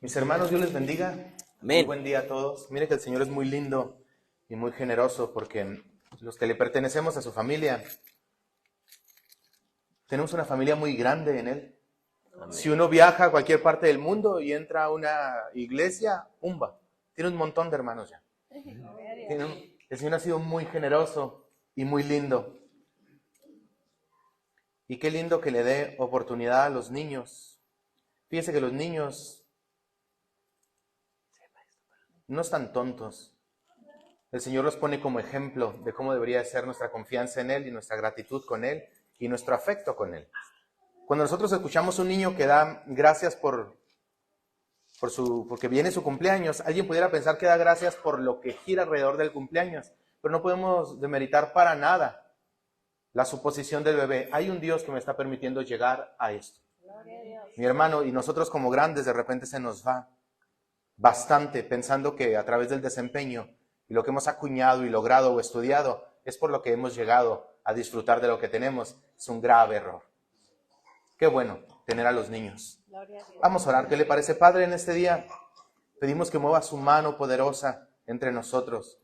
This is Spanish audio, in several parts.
Mis hermanos, Dios les bendiga. Muy Amén. buen día a todos. Mire que el Señor es muy lindo y muy generoso porque los que le pertenecemos a su familia, tenemos una familia muy grande en Él. Amén. Si uno viaja a cualquier parte del mundo y entra a una iglesia, tiene un montón de hermanos ya. El Señor ha sido muy generoso y muy lindo. Y qué lindo que le dé oportunidad a los niños. Fíjese que los niños no están tontos. El Señor los pone como ejemplo de cómo debería ser nuestra confianza en Él y nuestra gratitud con Él y nuestro afecto con Él. Cuando nosotros escuchamos un niño que da gracias porque viene su cumpleaños, alguien pudiera pensar que da gracias por lo que gira alrededor del cumpleaños, pero no podemos demeritar para nada la suposición del bebé. Hay un Dios que me está permitiendo llegar a esto. Mi hermano, y nosotros como grandes de repente se nos va bastante pensando que a través del desempeño y lo que hemos acuñado y logrado o estudiado es por lo que hemos llegado a disfrutar de lo que tenemos. Es un grave error. Qué bueno tener a los niños. Vamos a orar. ¿Qué le parece, Padre, en este día? Pedimos que mueva su mano poderosa entre nosotros.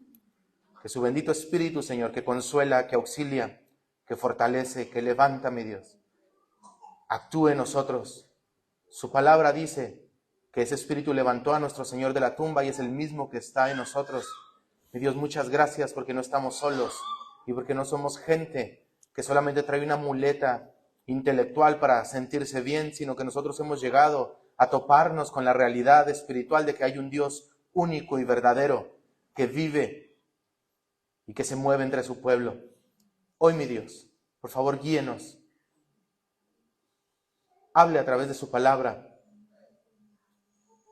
Que su bendito Espíritu, Señor, que consuela, que auxilia, que fortalece, que levanta, mi Dios, actúe en nosotros. Su palabra dice que ese Espíritu levantó a nuestro Señor de la tumba y es el mismo que está en nosotros. Mi Dios, muchas gracias porque no estamos solos y porque no somos gente que solamente trae una muleta intelectual para sentirse bien, sino que nosotros hemos llegado a toparnos con la realidad espiritual de que hay un Dios único y verdadero que vive y que se mueve entre su pueblo. Hoy, mi Dios, por favor, guíenos. Hable a través de su palabra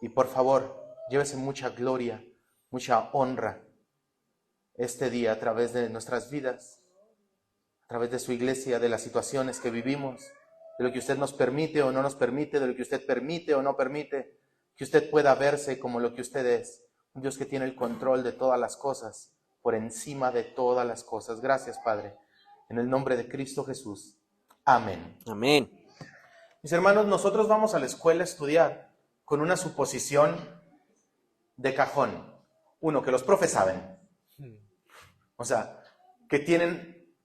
y por favor, llévese mucha gloria, mucha honra este día a través de nuestras vidas, a través de su iglesia, de las situaciones que vivimos, de lo que usted nos permite o no nos permite, de lo que usted permite o no permite, que usted pueda verse como lo que usted es, un Dios que tiene el control de todas las cosas, por encima de todas las cosas. Gracias, Padre, en el nombre de Cristo Jesús. Amén. Amén. Mis hermanos, nosotros vamos a la escuela a estudiar con una suposición de cajón. Uno, que los profes saben. O sea, que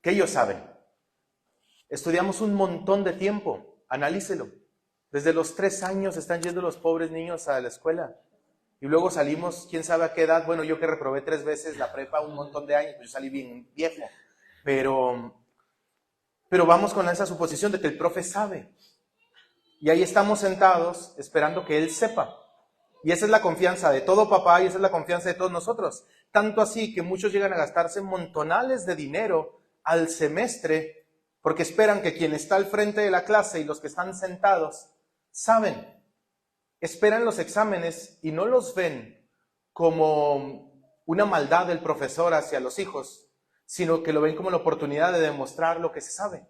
ellos saben. Estudiamos un montón de tiempo, analícelo. Desde los 3 años están yendo los pobres niños a la escuela. Y luego salimos, quién sabe a qué edad. Bueno, yo que reprobé 3 veces la prepa un montón de años, pues yo salí bien viejo. Pero vamos con esa suposición de que el profe sabe. Y ahí estamos sentados esperando que él sepa. Y esa es la confianza de todo papá y esa es la confianza de todos nosotros. Tanto así que muchos llegan a gastarse montonales de dinero al semestre porque esperan que quien está al frente de la clase y los que están sentados saben. Esperan los exámenes y no los ven como una maldad del profesor hacia los hijos, sino que lo ven como la oportunidad de demostrar lo que se sabe.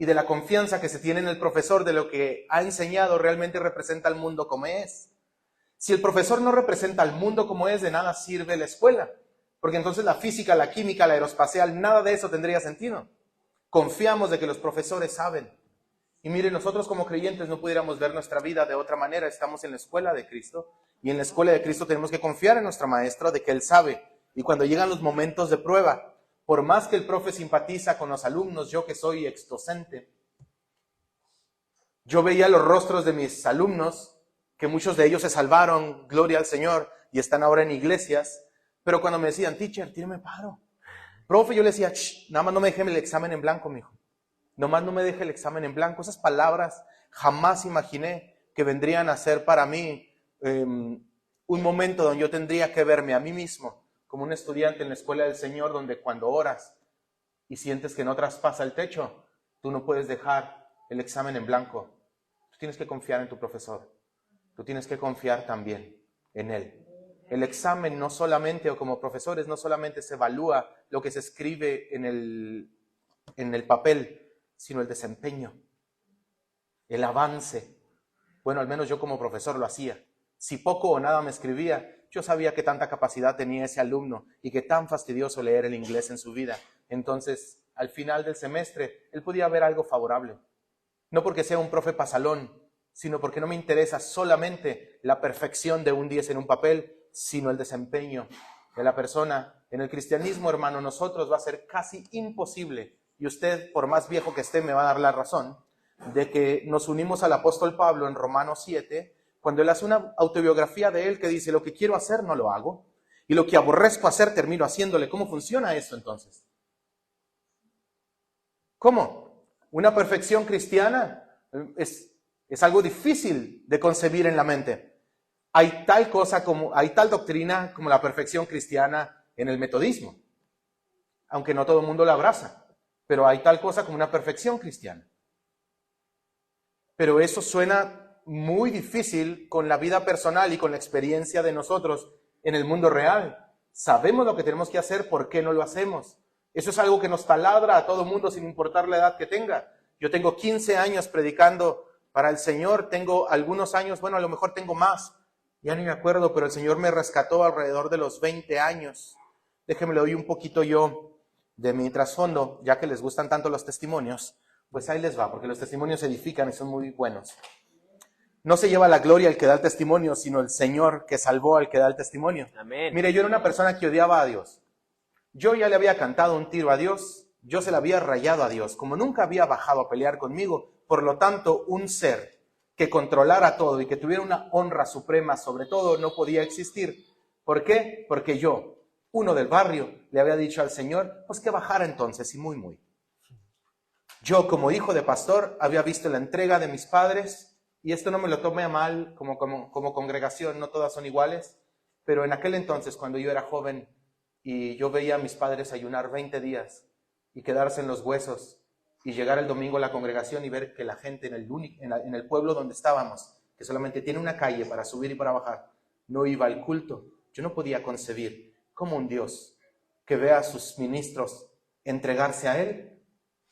Y de la confianza que se tiene en el profesor, de lo que ha enseñado, realmente representa al mundo como es. Si el profesor no representa al mundo como es, de nada sirve la escuela, porque entonces la física, la química, la aeroespacial, nada de eso tendría sentido. Confiamos de que los profesores saben. Y miren, nosotros como creyentes no pudiéramos ver nuestra vida de otra manera. Estamos en la escuela de Cristo, y en la escuela de Cristo tenemos que confiar en nuestro maestro de que él sabe. Y cuando llegan los momentos de prueba, por más que el profe simpatiza con los alumnos, yo que soy exdocente, yo veía los rostros de mis alumnos, que muchos de ellos se salvaron, gloria al Señor, y están ahora en iglesias, pero cuando me decían, teacher, tírame paro. Profe, yo le decía, nada más no me deje el examen en blanco, mijo. Nomás no me deje el examen en blanco. Esas palabras jamás imaginé que vendrían a ser para mí un momento donde yo tendría que verme a mí mismo como un estudiante en la escuela del Señor, donde cuando oras y sientes que no traspasa el techo, tú no puedes dejar el examen en blanco. Tú tienes que confiar en tu profesor. Tú tienes que confiar también en él. El examen no solamente, o como profesores, no solamente se evalúa lo que se escribe en el papel, sino el desempeño, el avance. Bueno, al menos yo como profesor lo hacía. Si poco o nada me escribía, yo sabía que tanta capacidad tenía ese alumno y que tan fastidioso leer el inglés en su vida. Entonces, al final del semestre, él podía ver algo favorable. No porque sea un profe pasalón, sino porque no me interesa solamente la perfección de un 10 en un papel, sino el desempeño de la persona. En el cristianismo, hermano, nosotros va a ser casi imposible, y usted, por más viejo que esté, me va a dar la razón, de que nos unimos al apóstol Pablo en Romanos 7, cuando él hace una autobiografía de él que dice, lo que quiero hacer no lo hago, y lo que aborrezco hacer termino haciéndole. ¿Cómo funciona esto entonces? ¿Cómo? Una perfección cristiana es algo difícil de concebir en la mente. Hay tal doctrina como la perfección cristiana en el metodismo, aunque no todo el mundo la abraza, pero hay tal cosa como una perfección cristiana. Pero eso suena muy difícil con la vida personal y con la experiencia de nosotros en el mundo real. Sabemos lo que tenemos que hacer, ¿por qué no lo hacemos? Eso es algo que nos taladra a todo mundo sin importar la edad que tenga. Yo tengo 15 años predicando para el Señor, tengo algunos años, bueno, a lo mejor tengo más, ya ni me acuerdo, pero el Señor me rescató alrededor de los 20 años. Déjenme le doy un poquito yo de mi trasfondo, ya que les gustan tanto los testimonios, pues ahí les va, porque los testimonios edifican y son muy buenos. No se lleva la gloria el que da el testimonio, sino el Señor que salvó al que da el testimonio. Amén. Mire, yo era una persona que odiaba a Dios. Yo ya le había cantado un tiro a Dios, yo se le había rayado a Dios, como nunca había bajado a pelear conmigo, por lo tanto, un ser que controlara todo y que tuviera una honra suprema sobre todo no podía existir. ¿Por qué? Porque yo, uno del barrio, le había dicho al Señor, pues que bajara entonces, y muy. Yo, como hijo de pastor, había visto la entrega de mis padres, y esto no me lo tome a mal como congregación, no todas son iguales, pero en aquel entonces, cuando yo era joven, y yo veía a mis padres ayunar 20 días y quedarse en los huesos y llegar el domingo a la congregación y ver que la gente en el pueblo donde estábamos, que solamente tiene una calle para subir y para bajar, no iba al culto. Yo no podía concebir cómo un Dios que ve a sus ministros entregarse a Él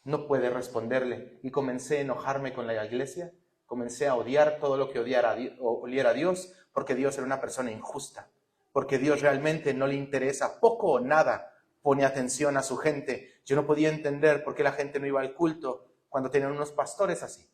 no puede responderle. Y comencé a enojarme con la iglesia, comencé a odiar todo lo que oliera a Dios, porque Dios era una persona injusta. Porque Dios realmente no le interesa, poco o nada pone atención a su gente. Yo no podía entender por qué la gente no iba al culto cuando tenían unos pastores así.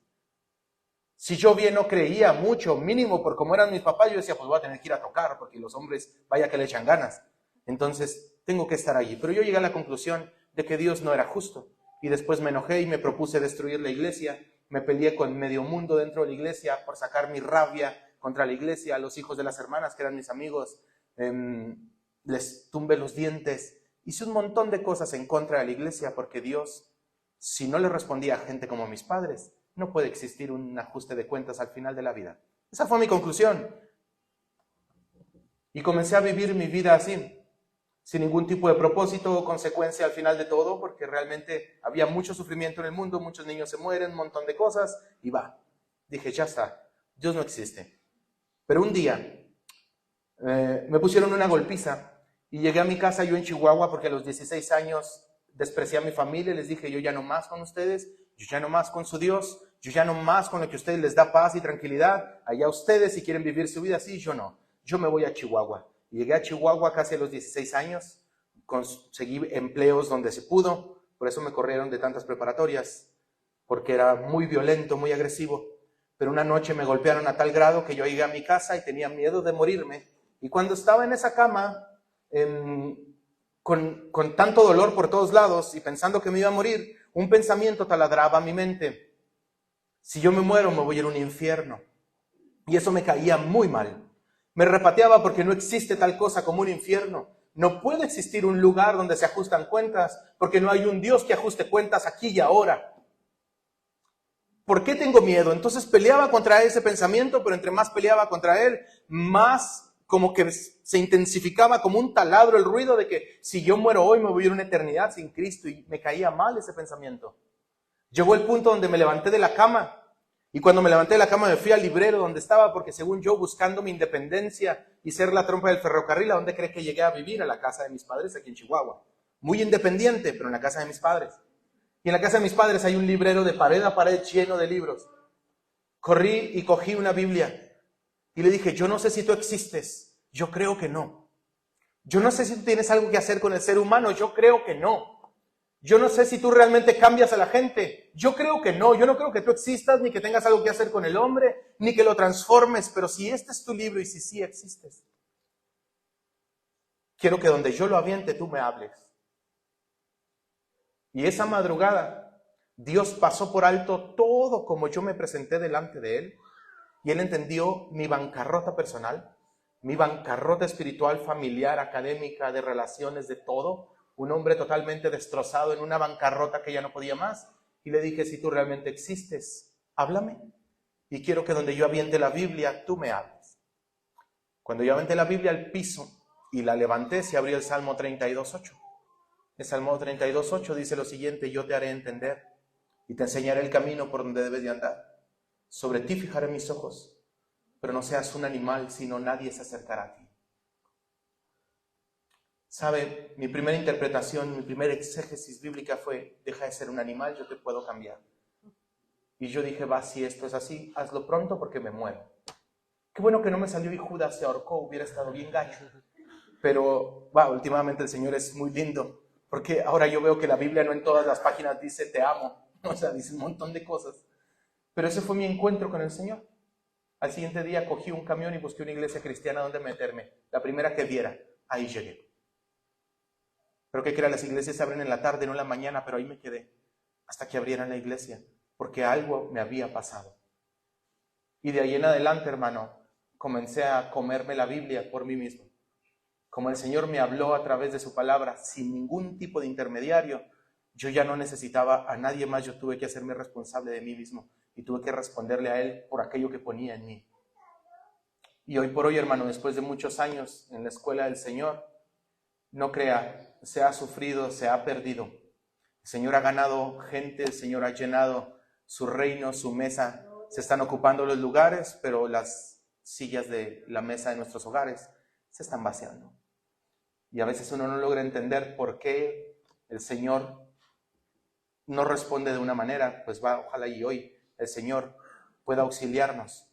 Si yo bien no creía mucho, mínimo por cómo eran mis papás, yo decía, pues voy a tener que ir a tocar, porque los hombres, vaya que le echan ganas. Entonces, tengo que estar allí. Pero yo llegué a la conclusión de que Dios no era justo. Y después me enojé y me propuse destruir la iglesia. Me peleé con medio mundo dentro de la iglesia por sacar mi rabia contra la iglesia, a los hijos de las hermanas que eran mis amigos. Les tumbé los dientes, hice un montón de cosas en contra de la iglesia porque Dios, si no le respondía a gente como mis padres, no puede existir un ajuste de cuentas al final de la vida. Esa fue mi conclusión. Y comencé a vivir mi vida así, sin ningún tipo de propósito o consecuencia al final de todo, porque realmente había mucho sufrimiento en el mundo, muchos niños se mueren, un montón de cosas, y dije, ya está, Dios no existe. Pero un día me pusieron una golpiza y llegué a mi casa yo en Chihuahua porque a los 16 años desprecié a mi familia y les dije, yo ya no más con ustedes, yo ya no más con su Dios, yo ya no más con lo que a ustedes les da paz y tranquilidad, allá ustedes si quieren vivir su vida así, yo no, yo me voy a Chihuahua. Y llegué a Chihuahua casi a los 16 años, conseguí empleos donde se pudo, por eso me corrieron de tantas preparatorias, porque era muy violento, muy agresivo, pero una noche me golpearon a tal grado que yo llegué a mi casa y tenía miedo de morirme. Y cuando estaba en esa cama, con tanto dolor por todos lados y pensando que me iba a morir, un pensamiento taladraba mi mente. Si yo me muero, me voy a ir a un infierno. Y eso me caía muy mal. Me repateaba porque no existe tal cosa como un infierno. No puede existir un lugar donde se ajustan cuentas, porque no hay un Dios que ajuste cuentas aquí y ahora. ¿Por qué tengo miedo? Entonces peleaba contra ese pensamiento, pero entre más peleaba contra él, más como que se intensificaba como un taladro el ruido de que si yo muero hoy me voy a ir a una eternidad sin Cristo, y me caía mal ese pensamiento. Llegó el punto donde me levanté de la cama, y cuando me levanté de la cama me fui al librero donde estaba, porque según yo, buscando mi independencia y ser la trompa del ferrocarril, ¿a dónde cree que llegué a vivir? A la casa de mis padres aquí en Chihuahua. Muy independiente, pero en la casa de mis padres. Y en la casa de mis padres hay un librero de pared a pared lleno de libros. Corrí y cogí una Biblia y le dije, yo no sé si tú existes, yo creo que no. Yo no sé si tú tienes algo que hacer con el ser humano, yo creo que no. Yo no sé si tú realmente cambias a la gente. Yo creo que no. Yo no creo que tú existas, ni que tengas algo que hacer con el hombre, ni que lo transformes. Pero si este es tu libro y si sí existes, quiero que donde yo lo aviente tú me hables. Y esa madrugada, Dios pasó por alto todo como yo me presenté delante de Él. Y Él entendió mi bancarrota personal, mi bancarrota espiritual, familiar, académica, de relaciones, de todo. Un hombre totalmente destrozado en una bancarrota que ya no podía más. Y le dije, si tú realmente existes, háblame. Y quiero que donde yo aviente la Biblia, tú me hables. Cuando yo aventé la Biblia al piso y la levanté, se abrió el Salmo 32:8. El Salmo 32:8 dice lo siguiente: yo te haré entender y te enseñaré el camino por donde debes de andar. Sobre ti fijaré mis ojos, pero no seas un animal, sino nadie se acercará a ti. ¿Sabe? Mi primera interpretación, mi primera exégesis bíblica fue: deja de ser un animal, yo te puedo cambiar. Y yo dije, va, si esto es así, hazlo pronto porque me muero. Qué bueno que no me salió y Judas se ahorcó, hubiera estado bien gacho. Pero, últimamente el Señor es muy lindo, porque ahora yo veo que la Biblia no en todas las páginas dice te amo, o sea, dice un montón de cosas. Pero ese fue mi encuentro con el Señor. Al siguiente día cogí un camión y busqué una iglesia cristiana donde meterme. La primera que viera, ahí llegué. Pero que las iglesias se abren en la tarde, no en la mañana, pero ahí me quedé hasta que abrieran la iglesia, porque algo me había pasado. Y de ahí en adelante, hermano, comencé a comerme la Biblia por mí mismo. Como el Señor me habló a través de su palabra, sin ningún tipo de intermediario, yo ya no necesitaba a nadie más, yo tuve que hacerme responsable de mí mismo y tuve que responderle a Él por aquello que ponía en mí. Y hoy por hoy, hermano, después de muchos años en la escuela del Señor, no crea, se ha sufrido, se ha perdido. El Señor ha ganado gente, el Señor ha llenado su reino, su mesa. Se están ocupando los lugares, pero las sillas de la mesa de nuestros hogares se están vaciando. Y a veces uno no logra entender por qué el Señor no responde de una manera. Pues ojalá y hoy el Señor pueda auxiliarnos.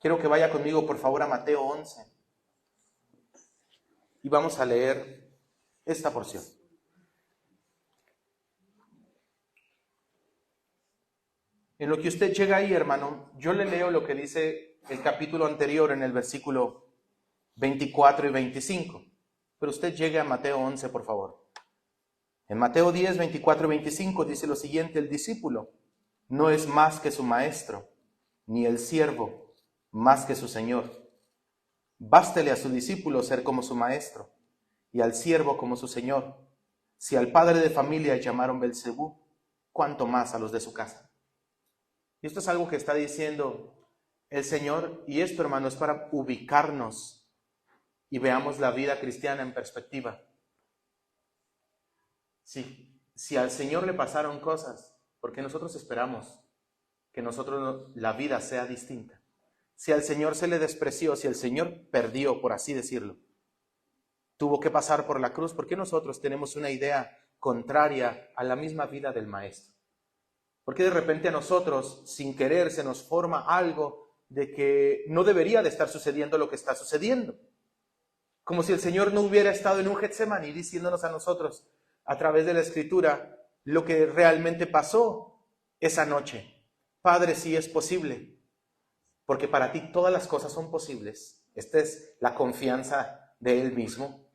Quiero que vaya conmigo, por favor, a Mateo 11. Y vamos a leer esta porción. En lo que usted llega ahí, hermano, yo le leo lo que dice el capítulo anterior en el versículo 24 y 25. Pero usted llegue a Mateo 11, por favor. En Mateo 10, 24 y 25 dice lo siguiente: el discípulo no es más que su maestro, ni el siervo más que su señor. Bástele a su discípulo ser como su maestro, y al siervo como su señor. Si al padre de familia llamaron Belcebú, ¿cuánto más a los de su casa? Y esto es algo que está diciendo el Señor, y esto, hermano, es para ubicarnos y veamos la vida cristiana en perspectiva. Si al Señor le pasaron cosas, ¿por qué nosotros esperamos que la vida sea distinta? Si al Señor se le despreció, si el Señor perdió, por así decirlo, tuvo que pasar por la cruz, ¿por qué nosotros tenemos una idea contraria a la misma vida del Maestro? ¿Por qué de repente a nosotros, sin querer, se nos forma algo de que no debería de estar sucediendo lo que está sucediendo? Como si el Señor no hubiera estado en un Getsemaní diciéndonos a nosotros, a través de la Escritura, lo que realmente pasó esa noche. Padre, si es posible, porque para ti todas las cosas son posibles. Esta es la confianza de Él mismo,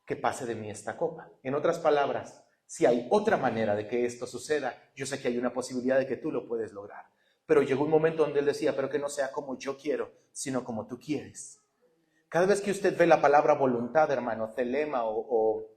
que pase de mí esta copa. En otras palabras, si hay otra manera de que esto suceda, yo sé que hay una posibilidad de que tú lo puedes lograr. Pero llegó un momento donde Él decía, pero que no sea como yo quiero, sino como tú quieres. Cada vez que usted ve la palabra voluntad, hermano, telema o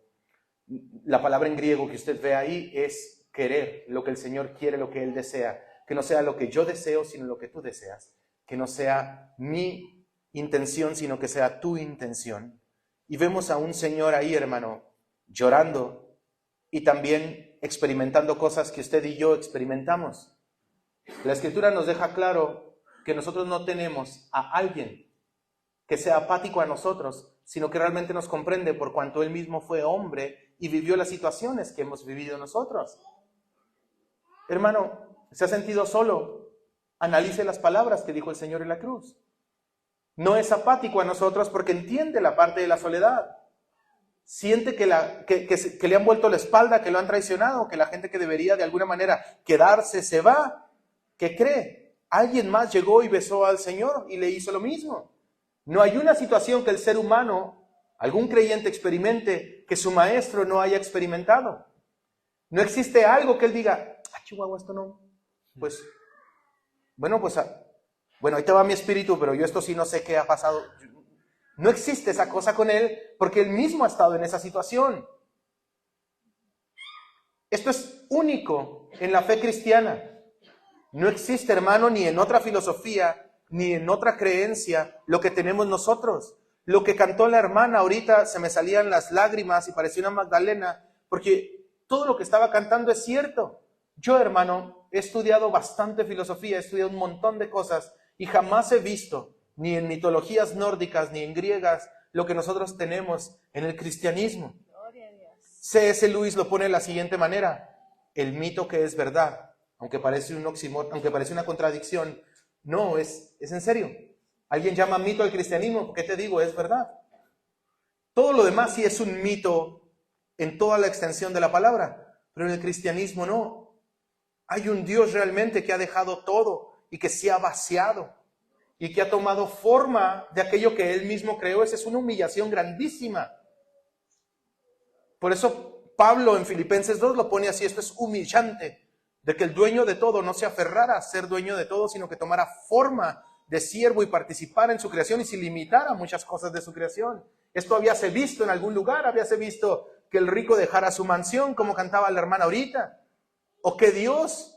la palabra en griego que usted ve ahí es querer, lo que el Señor quiere, lo que Él desea. Que no sea lo que yo deseo, sino lo que tú deseas. Que no sea mi intención, sino que sea tu intención. Y vemos a un Señor ahí, hermano, llorando y también experimentando cosas que usted y yo experimentamos. La Escritura nos deja claro que nosotros no tenemos a alguien que sea apático a nosotros, sino que realmente nos comprende por cuanto Él mismo fue hombre y vivió las situaciones que hemos vivido nosotros. Hermano, ¿se ha sentido solo? Analice las palabras que dijo el Señor en la cruz. No es apático a nosotros porque entiende la parte de la soledad. siente que le han vuelto la espalda, que lo han traicionado, que la gente que debería de alguna manera quedarse se va. ¿Qué cree? Alguien más llegó y besó al Señor y le hizo lo mismo. No hay una situación que el ser humano, algún creyente experimente, que su maestro no haya experimentado. No existe algo que él diga, Chihuahua, esto no. Pues, bueno, ahí te va mi espíritu, pero yo esto sí no sé qué ha pasado. No existe esa cosa con él porque él mismo ha estado en esa situación. Esto es único en la fe cristiana. No existe, hermano, ni en otra filosofía, ni en otra creencia, lo que tenemos nosotros. Lo que cantó la hermana ahorita, se me salían las lágrimas y parecía una Magdalena, porque todo lo que estaba cantando es cierto. Yo, hermano, he estudiado bastante filosofía, he estudiado un montón de cosas y jamás he visto, ni en mitologías nórdicas, ni en griegas, lo que nosotros tenemos en el cristianismo. C.S. Lewis lo pone de la siguiente manera: el mito que es verdad, aunque parece un oxímoron, aunque parece una contradicción, no, es en serio. Alguien llama mito al cristianismo, ¿qué te digo? Es verdad. Todo lo demás sí es un mito en toda la extensión de la palabra, pero en el cristianismo no. Hay un Dios realmente que ha dejado todo y que se ha vaciado y que ha tomado forma de aquello que Él mismo creó. Esa es una humillación grandísima. Por eso Pablo en Filipenses 2 lo pone así: esto es humillante, de que el dueño de todo no se aferrara a ser dueño de todo, sino que tomara forma de siervo y participara en su creación y se limitara a muchas cosas de su creación. Esto habíase visto en algún lugar, habíase visto que el rico dejara su mansión, como cantaba la hermana ahorita, o que Dios,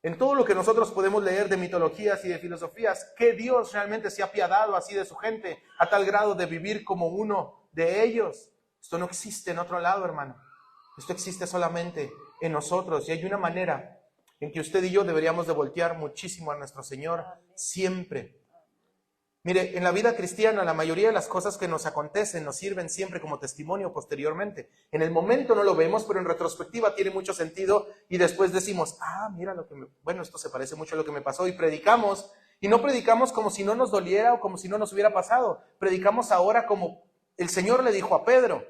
en todo lo que nosotros podemos leer de mitologías y de filosofías, que Dios realmente se ha apiadado así de su gente, a tal grado de vivir como uno de ellos. Esto no existe en otro lado, hermano. Esto existe solamente en nosotros. Y hay una manera en que usted y yo deberíamos de voltear muchísimo a nuestro Señor siempre. Mire, en la vida cristiana la mayoría de las cosas que nos acontecen nos sirven siempre como testimonio posteriormente. En el momento no lo vemos, pero en retrospectiva tiene mucho sentido y después decimos, mira bueno, esto se parece mucho a lo que me pasó, y predicamos. Y no predicamos como si no nos doliera o como si no nos hubiera pasado. Predicamos ahora como el Señor le dijo a Pedro.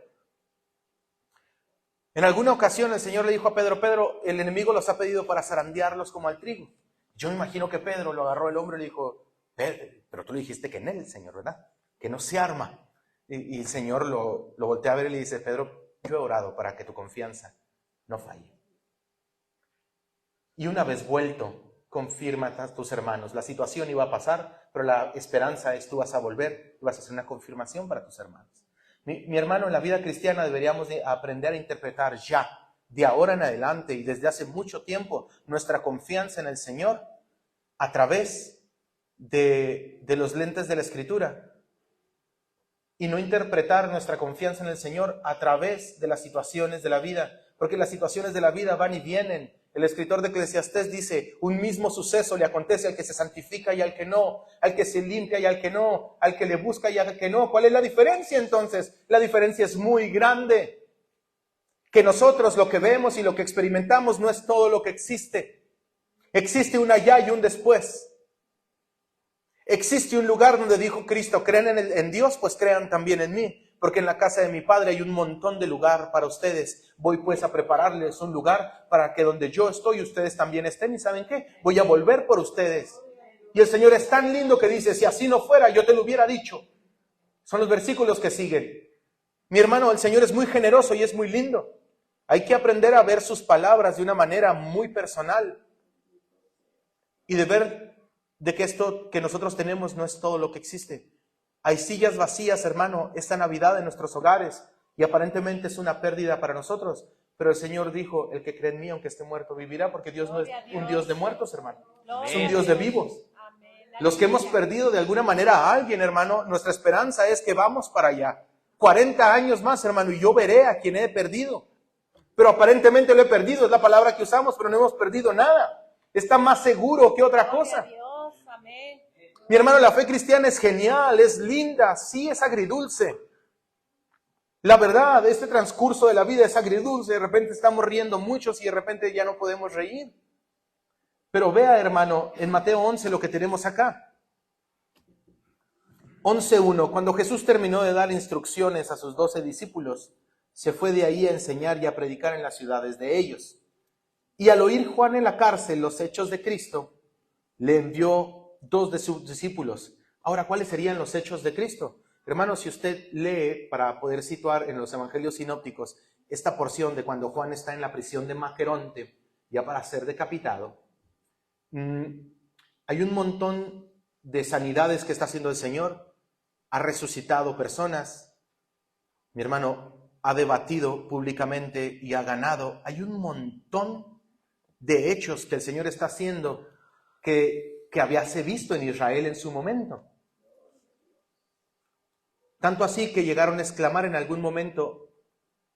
En alguna ocasión el Señor le dijo a Pedro: Pedro, el enemigo los ha pedido para zarandearlos como al trigo. Yo me imagino que Pedro lo agarró el hombro y le dijo: pero tú le dijiste que en él, Señor, ¿verdad? Que no se arma. Y el Señor lo voltea a ver y le dice: Pedro, yo he orado para que tu confianza no falle. Y una vez vuelto, confirma a tus hermanos. La situación iba a pasar, pero la esperanza es: tú vas a volver y vas a hacer una confirmación para tus hermanos. Mi hermano, en la vida cristiana deberíamos de aprender a interpretar ya, de ahora en adelante y desde hace mucho tiempo, nuestra confianza en el Señor a través de los lentes de la Escritura, y no interpretar nuestra confianza en el Señor a través de las situaciones de la vida, porque las situaciones de la vida van y vienen. El escritor de Eclesiastés dice: un mismo suceso le acontece al que se santifica y al que no, al que se limpia y al que no, al que le busca y al que no. ¿Cuál es la diferencia entonces? La diferencia es muy grande. Que nosotros lo que vemos y lo que experimentamos no es todo lo que existe. Existe un allá y un después. Existe un lugar donde dijo Cristo: creen en Dios, pues crean también en mí. Porque en la casa de mi Padre hay un montón de lugar para ustedes. Voy pues a prepararles un lugar para que donde yo estoy, ustedes también estén. ¿Y saben qué? Voy a volver por ustedes. Y el Señor es tan lindo que dice: si así no fuera, yo te lo hubiera dicho. Son los versículos que siguen. Mi hermano, el Señor es muy generoso y es muy lindo. Hay que aprender a ver sus palabras de una manera muy personal. Y de ver de que esto que nosotros tenemos no es todo lo que existe. Hay sillas vacías, hermano, esta Navidad en nuestros hogares, y aparentemente es una pérdida para nosotros, pero el Señor dijo: el que cree en mí, aunque esté muerto, vivirá, porque Dios no es un Dios de muertos, hermano, es un Dios de vivos. Los que hemos perdido de alguna manera a alguien, hermano, nuestra esperanza es que vamos para allá. 40 años más, hermano, y yo veré a quien he perdido. Pero aparentemente lo he perdido, es la palabra que usamos, pero no hemos perdido nada. Está más seguro que otra cosa. Mi hermano, la fe cristiana es genial, es linda, sí, es agridulce. La verdad, este transcurso de la vida es agridulce. De repente estamos riendo muchos y de repente ya no podemos reír. Pero vea, hermano, en Mateo 11 lo que tenemos acá. 11:1. Cuando Jesús terminó de dar instrucciones a sus 12 discípulos, se fue de ahí a enseñar y a predicar en las ciudades de ellos. Y al oír Juan en la cárcel los hechos de Cristo, le envió 2 de sus discípulos. Ahora, ¿cuáles serían los hechos de Cristo? Hermanos, si usted lee, para poder situar en los evangelios sinópticos, esta porción de cuando Juan está en la prisión de Maqueronte, ya para ser decapitado, hay un montón de sanidades que está haciendo el Señor. Ha resucitado personas. Mi hermano ha debatido públicamente y ha ganado. Hay un montón de hechos que el Señor está haciendo que habíase visto en Israel en su momento. Tanto así que llegaron a exclamar en algún momento,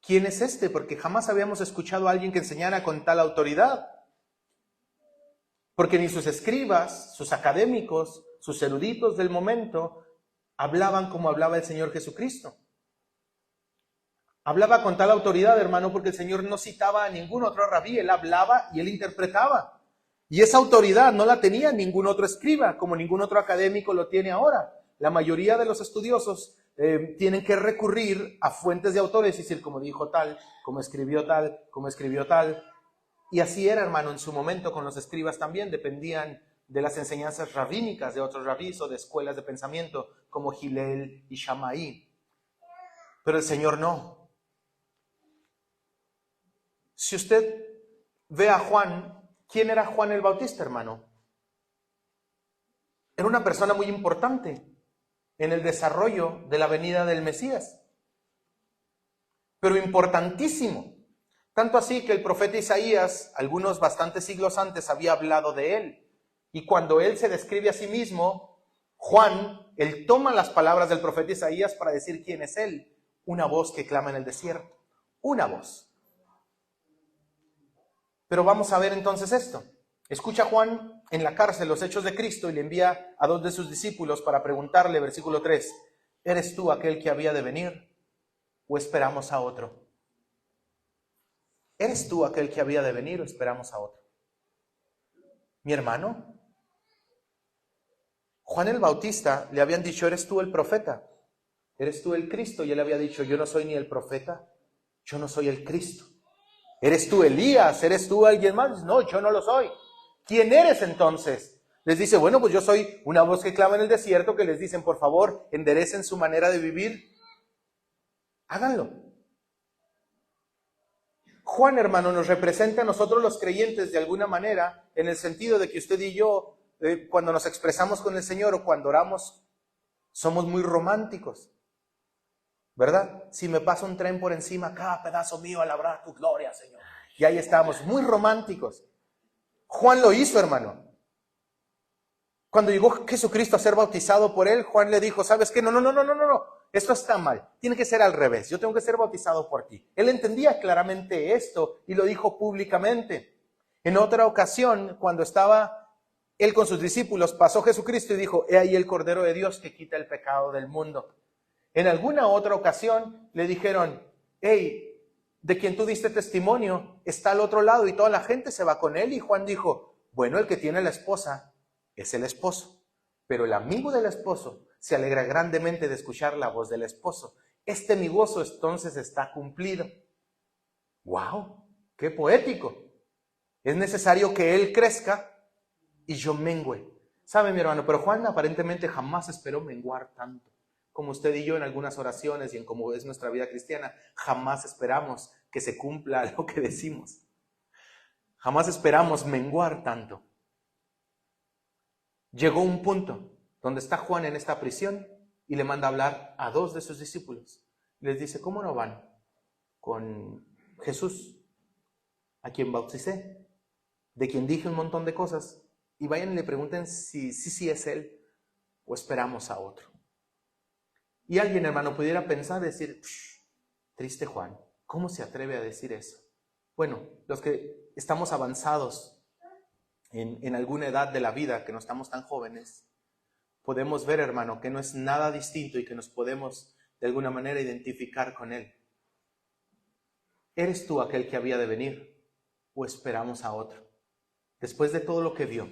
¿quién es este? Porque jamás habíamos escuchado a alguien que enseñara con tal autoridad. Porque ni sus escribas, sus académicos, sus eruditos del momento hablaban como hablaba el Señor Jesucristo. Hablaba con tal autoridad, hermano, porque el Señor no citaba a ningún otro rabí, Él hablaba y Él interpretaba. Y esa autoridad no la tenía ningún otro escriba, como ningún otro académico lo tiene ahora. La mayoría de los estudiosos tienen que recurrir a fuentes de autores y decir, como dijo tal, como escribió tal, como escribió tal. Y así era, hermano, en su momento con los escribas también, dependían de las enseñanzas rabínicas de otros rabís o de escuelas de pensamiento como Gilel y Shammai. Pero el Señor no. Si usted ve a Juan, ¿quién era Juan el Bautista, hermano? Era una persona muy importante en el desarrollo de la venida del Mesías. Pero importantísimo. Tanto así que el profeta Isaías, algunos bastantes siglos antes, había hablado de él. Y cuando él se describe a sí mismo, Juan, él toma las palabras del profeta Isaías para decir quién es él. Una voz que clama en el desierto. Una voz. Pero vamos a ver entonces esto. Escucha Juan en la cárcel los hechos de Cristo y le envía a 2 de sus discípulos para preguntarle, versículo 3, ¿eres tú aquel que había de venir o esperamos a otro? ¿Eres tú aquel que había de venir o esperamos a otro? Mi hermano, Juan el Bautista le habían dicho, ¿eres tú el profeta? ¿Eres tú el Cristo? Y él había dicho, yo no soy ni el profeta, yo no soy el Cristo. ¿Eres tú Elías? ¿Eres tú alguien más? No, yo no lo soy. ¿Quién eres entonces? Les dice, bueno, pues yo soy una voz que clama en el desierto, que les dicen, por favor, enderecen su manera de vivir. Háganlo. Juan, hermano, nos representa a nosotros los creyentes de alguna manera, en el sentido de que usted y yo, cuando nos expresamos con el Señor o cuando oramos, somos muy románticos, ¿verdad? Si me pasa un tren por encima, cada pedazo mío alabará tu gloria, Señor. Y ahí estamos, muy románticos. Juan lo hizo, hermano. Cuando llegó Jesucristo a ser bautizado por él, Juan le dijo, ¿sabes qué? No, esto está mal, tiene que ser al revés, yo tengo que ser bautizado por ti. Él entendía claramente esto y lo dijo públicamente. En otra ocasión, cuando estaba él con sus discípulos, pasó Jesucristo y dijo, he ahí el Cordero de Dios que quita el pecado del mundo. En alguna otra ocasión le dijeron, hey, de quien tú diste testimonio está al otro lado y toda la gente se va con él. Y Juan dijo, bueno, el que tiene la esposa es el esposo, pero el amigo del esposo se alegra grandemente de escuchar la voz del esposo. Mi gozo entonces está cumplido. ¡Wow! ¡Qué poético! Es necesario que él crezca y yo mengüe. ¿Sabe, mi hermano? Pero Juan aparentemente jamás esperó menguar tanto. Como usted y yo en algunas oraciones y en cómo es nuestra vida cristiana, jamás esperamos que se cumpla lo que decimos. Jamás esperamos menguar tanto. Llegó un punto donde está Juan en esta prisión y le manda a hablar a 2 de sus discípulos. Les dice, ¿cómo no van con Jesús, a quien bauticé, de quien dije un montón de cosas? Y vayan y le pregunten si es él o esperamos a otro. Y alguien, hermano, pudiera pensar, decir, triste Juan, ¿cómo se atreve a decir eso? Bueno, los que estamos avanzados en alguna edad de la vida, que no estamos tan jóvenes, podemos ver, hermano, que no es nada distinto y que nos podemos de alguna manera identificar con él. ¿Eres tú aquel que había de venir o esperamos a otro? Después de todo lo que vio,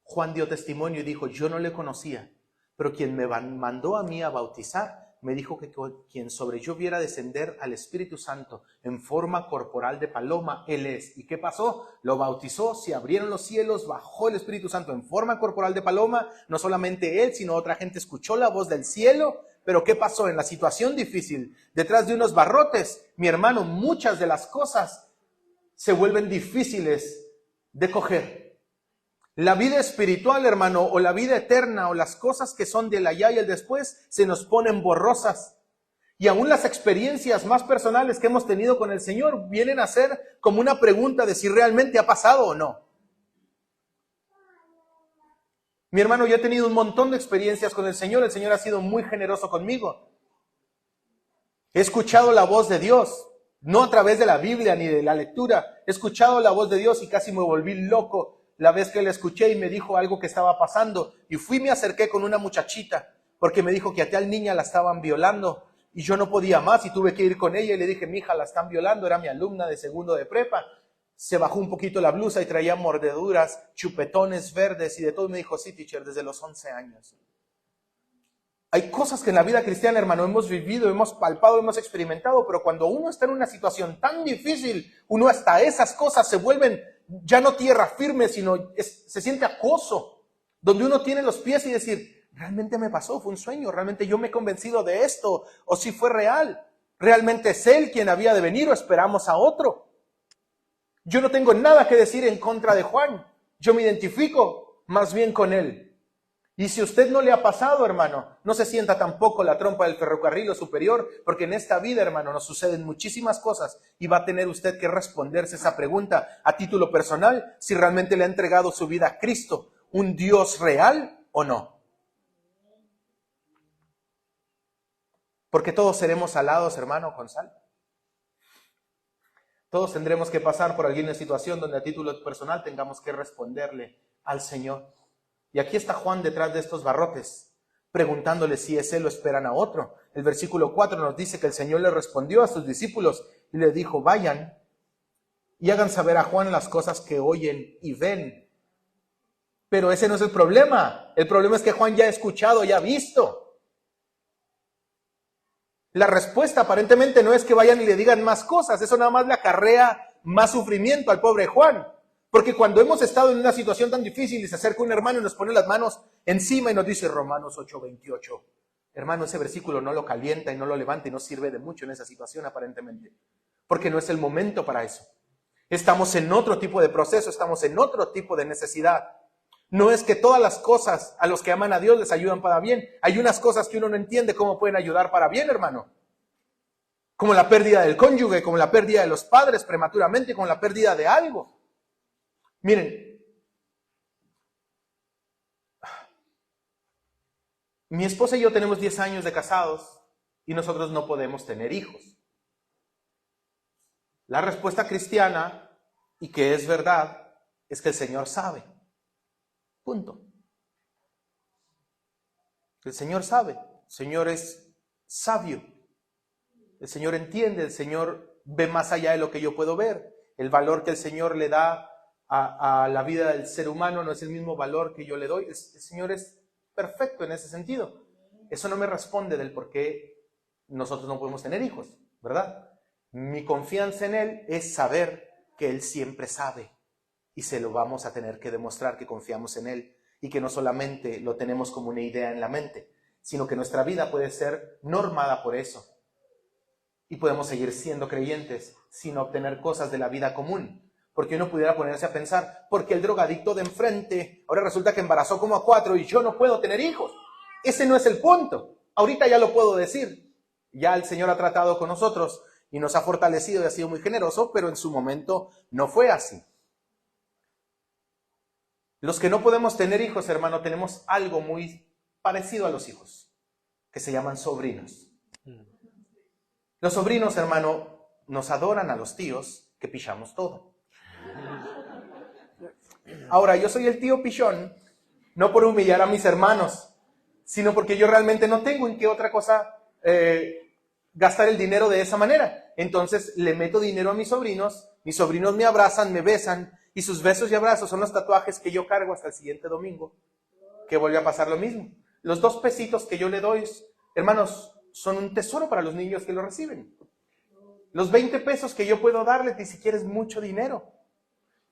Juan dio testimonio y dijo, yo no le conocía, Pero quien me mandó a mí a bautizar, me dijo que quien sobre yo viera descender al Espíritu Santo en forma corporal de paloma, Él es. ¿Y qué pasó? Lo bautizó, se abrieron los cielos, bajó el Espíritu Santo en forma corporal de paloma. No solamente Él, sino otra gente escuchó la voz del cielo. Pero ¿qué pasó? En la situación difícil, detrás de unos barrotes, mi hermano, muchas de las cosas se vuelven difíciles de coger. La vida espiritual, hermano, o la vida eterna, o las cosas que son del allá y el después, se nos ponen borrosas. Y aún las experiencias más personales que hemos tenido con el Señor vienen a ser como una pregunta de si realmente ha pasado o no. Mi hermano, yo he tenido un montón de experiencias con el Señor ha sido muy generoso conmigo. He escuchado la voz de Dios, no a través de la Biblia ni de la lectura, he escuchado la voz de Dios y casi me volví loco la vez que le escuché y me dijo algo que estaba pasando. Y me acerqué con una muchachita, porque me dijo que a tal niña la estaban violando, y yo no podía más, y tuve que ir con ella, y le dije, mija, la están violando, era mi alumna de segundo de prepa. Se bajó un poquito la blusa y traía mordeduras, chupetones verdes, y de todo. Me dijo, sí, teacher, desde los 11 años. Hay cosas que en la vida cristiana, hermano, hemos vivido, hemos palpado, hemos experimentado, pero cuando uno está en una situación tan difícil, uno hasta esas cosas se vuelven ya no tierra firme, sino se siente acoso, donde uno tiene los pies y decir, ¿realmente me pasó? ¿Fue un sueño? ¿Realmente yo me he convencido de esto? ¿O si fue real? ¿Realmente es Él quien había de venir o esperamos a otro? Yo no tengo nada que decir en contra de Juan. Yo me identifico más bien con él. Y si a usted no le ha pasado, hermano, no se sienta tampoco la trompa del ferrocarril superior, porque en esta vida, hermano, nos suceden muchísimas cosas y va a tener usted que responderse esa pregunta a título personal, si realmente le ha entregado su vida a Cristo, un Dios real o no. Porque todos seremos salados, hermano, con sal. Todos tendremos que pasar por alguna situación donde a título personal tengamos que responderle al Señor. Y aquí está Juan detrás de estos barrotes, preguntándole si es Él o esperan a otro. El versículo 4 nos dice que el Señor le respondió a sus discípulos y le dijo, vayan y hagan saber a Juan las cosas que oyen y ven. Pero ese no es el problema. El problema es que Juan ya ha escuchado, ya ha visto. La respuesta aparentemente no es que vayan y le digan más cosas, eso nada más le acarrea más sufrimiento al pobre Juan. Porque cuando hemos estado en una situación tan difícil y se acerca un hermano y nos pone las manos encima y nos dice Romanos 8:28, hermano, ese versículo no lo calienta y no lo levanta y no sirve de mucho en esa situación aparentemente. Porque no es el momento para eso. Estamos en otro tipo de proceso, estamos en otro tipo de necesidad. No es que todas las cosas a los que aman a Dios les ayudan para bien. Hay unas cosas que uno no entiende cómo pueden ayudar para bien, hermano. Como la pérdida del cónyuge, como la pérdida de los padres prematuramente, como la pérdida de algo. Miren, mi esposa y yo tenemos 10 años de casados y nosotros no podemos tener hijos. La respuesta cristiana, y que es verdad, es que el Señor sabe. Punto. El Señor sabe, el Señor es sabio, el Señor entiende, el Señor ve más allá de lo que yo puedo ver. El valor que el Señor le da a la vida del ser humano no es el mismo valor que yo le doy. El Señor es perfecto en ese sentido. Eso no me responde del por qué nosotros no podemos tener hijos, ¿verdad? Mi confianza en Él es saber que Él siempre sabe y se lo vamos a tener que demostrar que confiamos en Él y que no solamente lo tenemos como una idea en la mente, sino que nuestra vida puede ser normada por eso y podemos seguir siendo creyentes sin obtener cosas de la vida común. Porque uno pudiera ponerse a pensar, porque el drogadicto de enfrente ahora resulta que embarazó como a 4 y yo no puedo tener hijos. Ese no es el punto. Ahorita ya lo puedo decir. Ya el Señor ha tratado con nosotros y nos ha fortalecido y ha sido muy generoso, pero en su momento no fue así. Los que no podemos tener hijos, hermano, tenemos algo muy parecido a los hijos, que se llaman sobrinos. Los sobrinos, hermano, nos adoran a los tíos que pichamos todo. Ahora, yo soy el tío pichón, no por humillar a mis hermanos, sino porque yo realmente no tengo en qué otra cosa gastar el dinero de esa manera. Entonces le meto dinero a mis sobrinos me abrazan, me besan, y sus besos y abrazos son los tatuajes que yo cargo hasta el siguiente domingo, que vuelve a pasar lo mismo. los 2 pesitos que yo le doy, hermanos, son un tesoro para los niños que lo reciben. Los 20 pesos que yo puedo darle ni siquiera es mucho dinero.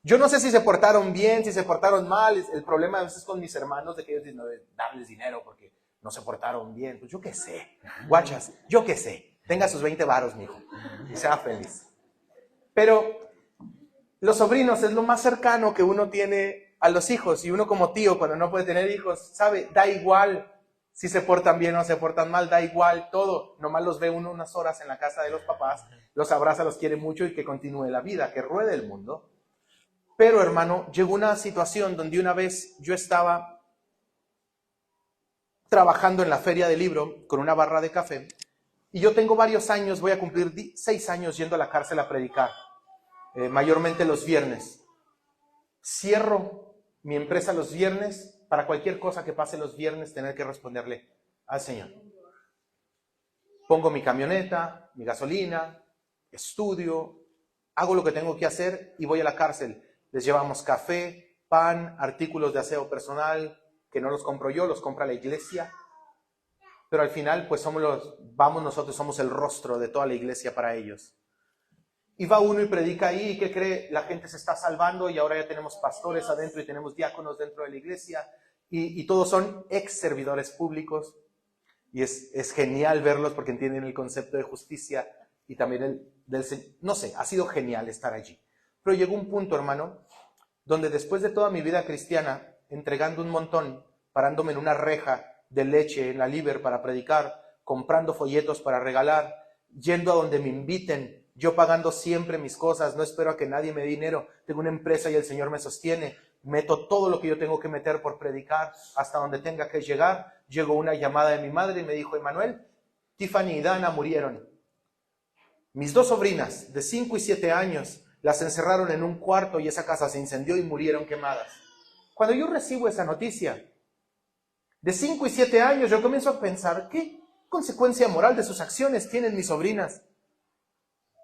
Yo no sé si se portaron bien, si se portaron mal. El problema a veces con mis hermanos de que ellos dicen, no, darles dinero porque no se portaron bien. Pues yo qué sé, guachas, yo qué sé. Tenga sus 20 varos, mijo, y sea feliz. Pero los sobrinos es lo más cercano que uno tiene a los hijos. Y uno como tío, cuando no puede tener hijos, sabe, da igual si se portan bien o se portan mal, da igual todo. Nomás los ve uno unas horas en la casa de los papás, los abraza, los quiere mucho y que continúe la vida, que ruede el mundo. Pero, hermano, llegó una situación donde una vez yo estaba trabajando en la feria del libro con una barra de café y yo tengo varios años, voy a cumplir 6 años yendo a la cárcel a predicar, mayormente los viernes. Cierro mi empresa los viernes para cualquier cosa que pase los viernes tener que responderle al Señor. Pongo mi camioneta, mi gasolina, estudio, hago lo que tengo que hacer y voy a la cárcel. Les llevamos café, pan, artículos de aseo personal, que no los compro yo, los compra la iglesia. Pero al final, pues vamos nosotros, somos el rostro de toda la iglesia para ellos. Y va uno y predica ahí, y ¿qué cree? La gente se está salvando y ahora ya tenemos pastores adentro y tenemos diáconos dentro de la iglesia. Y todos son ex servidores públicos. Y es genial verlos porque entienden el concepto de justicia y también no sé, ha sido genial estar allí. Pero llegó un punto, hermano, donde después de toda mi vida cristiana, entregando un montón, parándome en una reja de leche en la Liber para predicar, comprando folletos para regalar, yendo a donde me inviten, yo pagando siempre mis cosas, no espero a que nadie me dé dinero, tengo una empresa y el Señor me sostiene, meto todo lo que yo tengo que meter por predicar hasta donde tenga que llegar. Llegó una llamada de mi madre y me dijo, Emanuel, Tiffany y Dana murieron. Mis 2 sobrinas de 5 y 7 años las encerraron en un cuarto y esa casa se incendió y murieron quemadas. Cuando yo recibo esa noticia, de 5 y 7 años, yo comienzo a pensar, ¿qué consecuencia moral de sus acciones tienen mis sobrinas?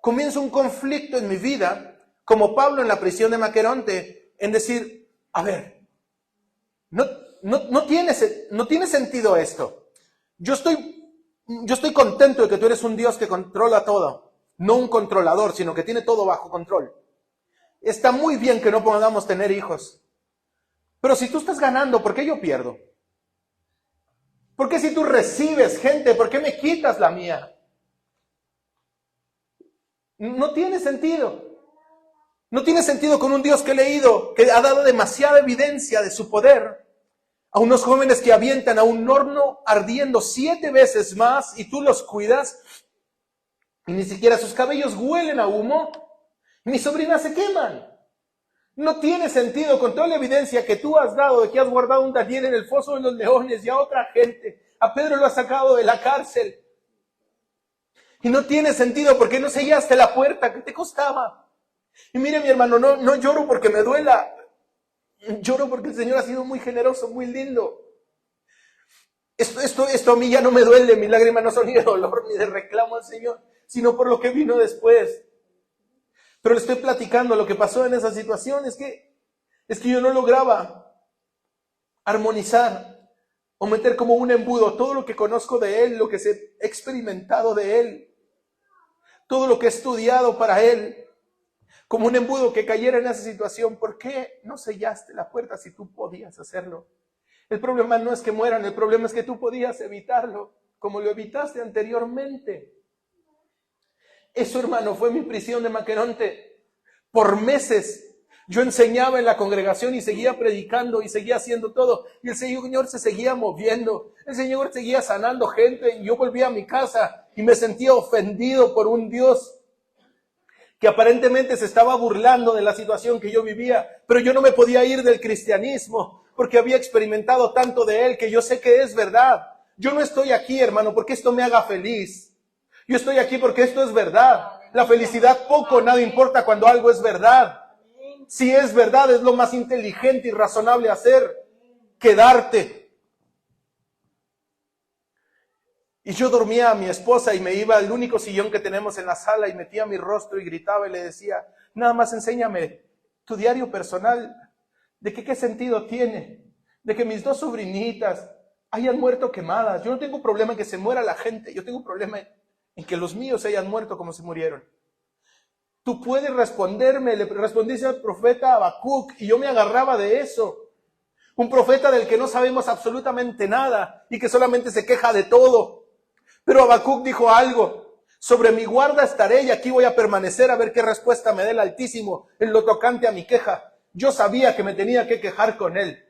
Comienzo un conflicto en mi vida, como Pablo en la prisión de Maqueronte, en decir, a ver, no tiene sentido esto. Yo estoy contento de que tú eres un Dios que controla todo. No un controlador, sino que tiene todo bajo control. Está muy bien que no podamos tener hijos. Pero si tú estás ganando, ¿por qué yo pierdo? ¿Por qué si tú recibes gente, por qué me quitas la mía? No tiene sentido. No tiene sentido con un Dios que he leído, que ha dado demasiada evidencia de su poder a unos jóvenes que avientan a un horno ardiendo 7 veces más y tú los cuidas y ni siquiera sus cabellos huelen a humo. Mis sobrinas se queman. No tiene sentido con toda la evidencia que tú has dado de que has guardado un Daniel en el foso de los leones y a otra gente. A Pedro lo has sacado de la cárcel. Y no tiene sentido porque no sellaste la puerta. ¿Qué te costaba? Y mire, mi hermano, no lloro porque me duela. Lloro porque el Señor ha sido muy generoso, muy lindo. Esto a mí ya no me duele. Mis lágrimas no son ni de dolor ni de reclamo al Señor, sino por lo que vino después. Pero le estoy platicando lo que pasó en esa situación. Es que yo no lograba armonizar o meter como un embudo todo lo que conozco de Él, lo que he experimentado de Él, todo lo que he estudiado para Él, como un embudo que cayera en esa situación. ¿Por qué no sellaste la puerta si tú podías hacerlo? El problema no es que mueran, el problema es que tú podías evitarlo, como lo evitaste anteriormente. Eso, hermano, fue mi prisión de Maqueronte. Por meses yo enseñaba en la congregación y seguía predicando y seguía haciendo todo. Y el Señor se seguía moviendo. El Señor seguía sanando gente. Y yo volvía a mi casa y me sentía ofendido por un Dios que aparentemente se estaba burlando de la situación que yo vivía. Pero yo no me podía ir del cristianismo porque había experimentado tanto de Él que yo sé que es verdad. Yo no estoy aquí, hermano, porque esto me haga feliz. Yo estoy aquí porque esto es verdad. La felicidad poco, nada importa cuando algo es verdad. Si es verdad, es lo más inteligente y razonable hacer, quedarte. Y yo dormía a mi esposa y me iba al único sillón que tenemos en la sala y metía mi rostro y gritaba y le decía, nada más enséñame tu diario personal, de qué sentido tiene, de que mis 2 sobrinitas hayan muerto quemadas. Yo no tengo problema en que se muera la gente. Yo tengo problema en que los míos hayan muerto como se murieron. Tú puedes responderme. Le respondí al profeta Habacuc y yo me agarraba de eso. Un profeta del que no sabemos absolutamente nada y que solamente se queja de todo. Pero Habacuc dijo algo: sobre mi guarda estaré y aquí voy a permanecer a ver qué respuesta me dé el Altísimo en lo tocante a mi queja. Yo sabía que me tenía que quejar con él.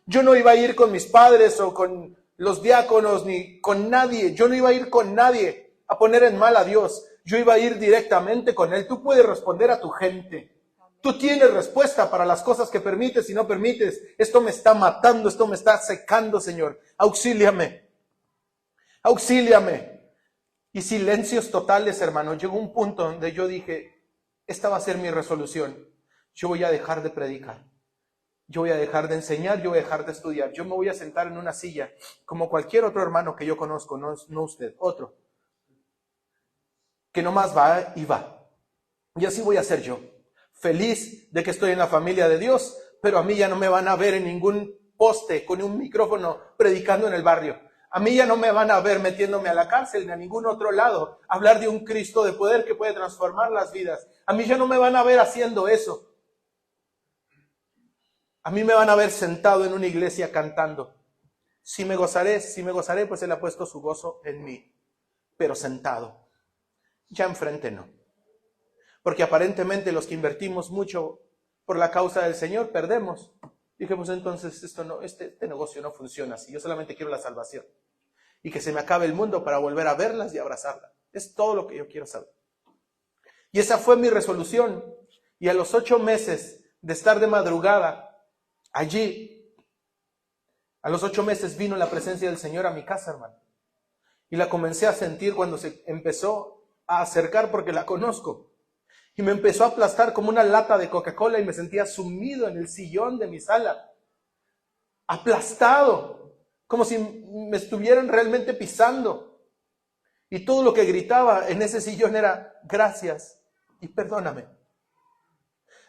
Yo no iba a ir con mis padres o con los diáconos ni con nadie. Yo no iba a ir con nadie a poner en mal a Dios. Yo iba a ir directamente con él. Tú puedes responder a tu gente. Tú tienes respuesta para las cosas que permites y no permites. Esto me está matando, esto me está secando, Señor. Auxíliame. Auxíliame. Y silencios totales, hermano. Llegó un punto donde yo dije, esta va a ser mi resolución. Yo voy a dejar de predicar. Yo voy a dejar de enseñar, yo voy a dejar de estudiar. Yo me voy a sentar en una silla como cualquier otro hermano que yo conozco, no usted, otro. Que nomás va y va. Y así voy a ser yo. Feliz de que estoy en la familia de Dios, pero a mí ya no me van a ver en ningún poste con un micrófono predicando en el barrio. A mí ya no me van a ver metiéndome a la cárcel ni a ningún otro lado, hablar de un Cristo de poder que puede transformar las vidas. A mí ya no me van a ver haciendo eso. A mí me van a ver sentado en una iglesia cantando. Si me gozaré, pues Él ha puesto su gozo en mí. Pero sentado. Ya enfrente no. Porque aparentemente los que invertimos mucho por la causa del Señor perdemos. Dije, pues entonces este negocio no funciona así. Yo solamente quiero la salvación. Y que se me acabe el mundo para volver a verlas y abrazarlas. Es todo lo que yo quiero saber. Y esa fue mi resolución. Y a los 8 meses de estar de madrugada allí, a los 8 meses vino la presencia del Señor a mi casa, hermano. Y la comencé a sentir cuando se empezó a acercar porque la conozco. Y me empezó a aplastar como una lata de Coca-Cola y me sentía sumido en el sillón de mi sala. Aplastado, como si me estuvieran realmente pisando. Y todo lo que gritaba en ese sillón era gracias y perdóname.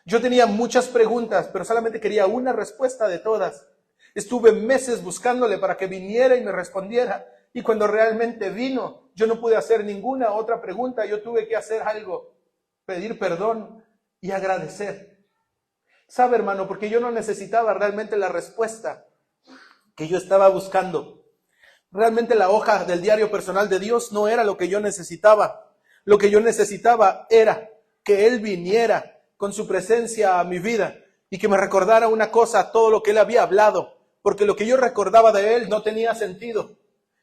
Yo tenía muchas preguntas, pero solamente quería una respuesta de todas. Estuve meses buscándole para que viniera y me respondiera. Y cuando realmente vino, yo no pude hacer ninguna otra pregunta. Yo tuve que hacer algo. Pedir perdón y agradecer. ¿Sabe, hermano? Porque yo no necesitaba realmente la respuesta que yo estaba buscando. Realmente la hoja del diario personal de Dios no era lo que yo necesitaba. Lo que yo necesitaba era que Él viniera con su presencia a mi vida y que me recordara una cosa, todo lo que Él había hablado. Porque lo que yo recordaba de Él no tenía sentido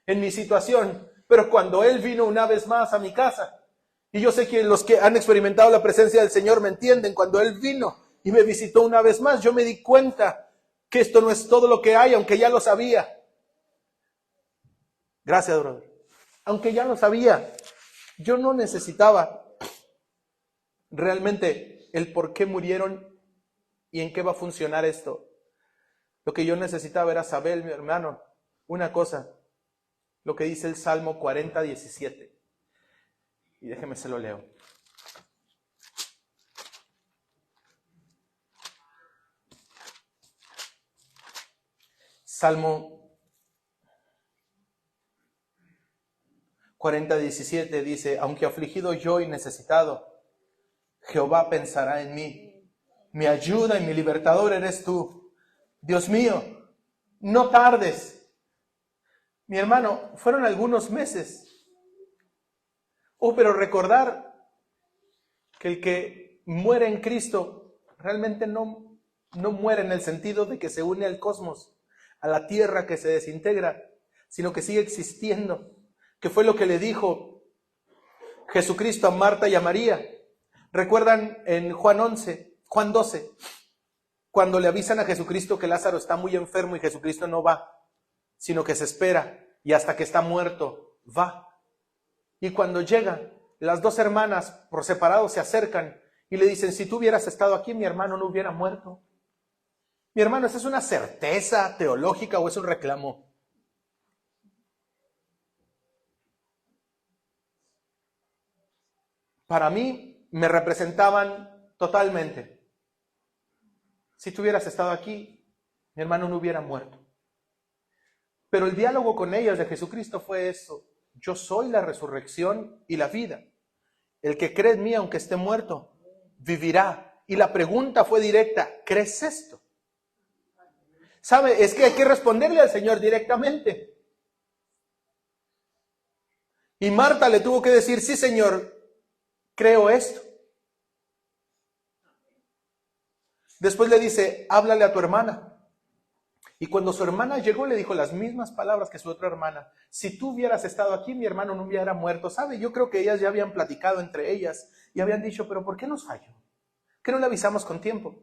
en mi situación. Pero cuando Él vino una vez más a mi casa, y yo sé que los que han experimentado la presencia del Señor me entienden. Cuando Él vino y me visitó una vez más, yo me di cuenta que esto no es todo lo que hay, aunque ya lo sabía. Gracias, brother. Aunque ya lo sabía, yo no necesitaba realmente el por qué murieron y en qué va a funcionar esto. Lo que yo necesitaba era saber, mi hermano, una cosa, lo que dice el Salmo 40:17. Y déjeme se lo leo. Salmo 40:17 dice, aunque afligido yo y necesitado, Jehová pensará en mí. Mi ayuda y mi libertador eres tú. Dios mío, no tardes. Mi hermano, fueron algunos meses. Pero recordar que el que muere en Cristo realmente no muere en el sentido de que se une al cosmos, a la tierra que se desintegra, sino que sigue existiendo, que fue lo que le dijo Jesucristo a Marta y a María. ¿Recuerdan en Juan 12, cuando le avisan a Jesucristo que Lázaro está muy enfermo y Jesucristo no va, sino que se espera y hasta que está muerto va? Y cuando llega, las 2 hermanas por separado se acercan y le dicen, si tú hubieras estado aquí, mi hermano no hubiera muerto. Mi hermano, ¿esa es una certeza teológica o es un reclamo? Para mí, me representaban totalmente. Si tú hubieras estado aquí, mi hermano no hubiera muerto. Pero el diálogo con ellas de Jesucristo fue eso: yo soy la resurrección y la vida. El que cree en mí, aunque esté muerto, vivirá. Y la pregunta fue directa: ¿crees esto? ¿Sabe? Es que hay que responderle al Señor directamente. Y Marta le tuvo que decir: sí, Señor, creo esto. Después le dice: háblale a tu hermana. Y cuando su hermana llegó, le dijo las mismas palabras que su otra hermana: si tú hubieras estado aquí, mi hermano no hubiera muerto. ¿Sabe? Yo creo que ellas ya habían platicado entre ellas y habían dicho: pero ¿por qué nos falló? ¿Qué no le avisamos con tiempo?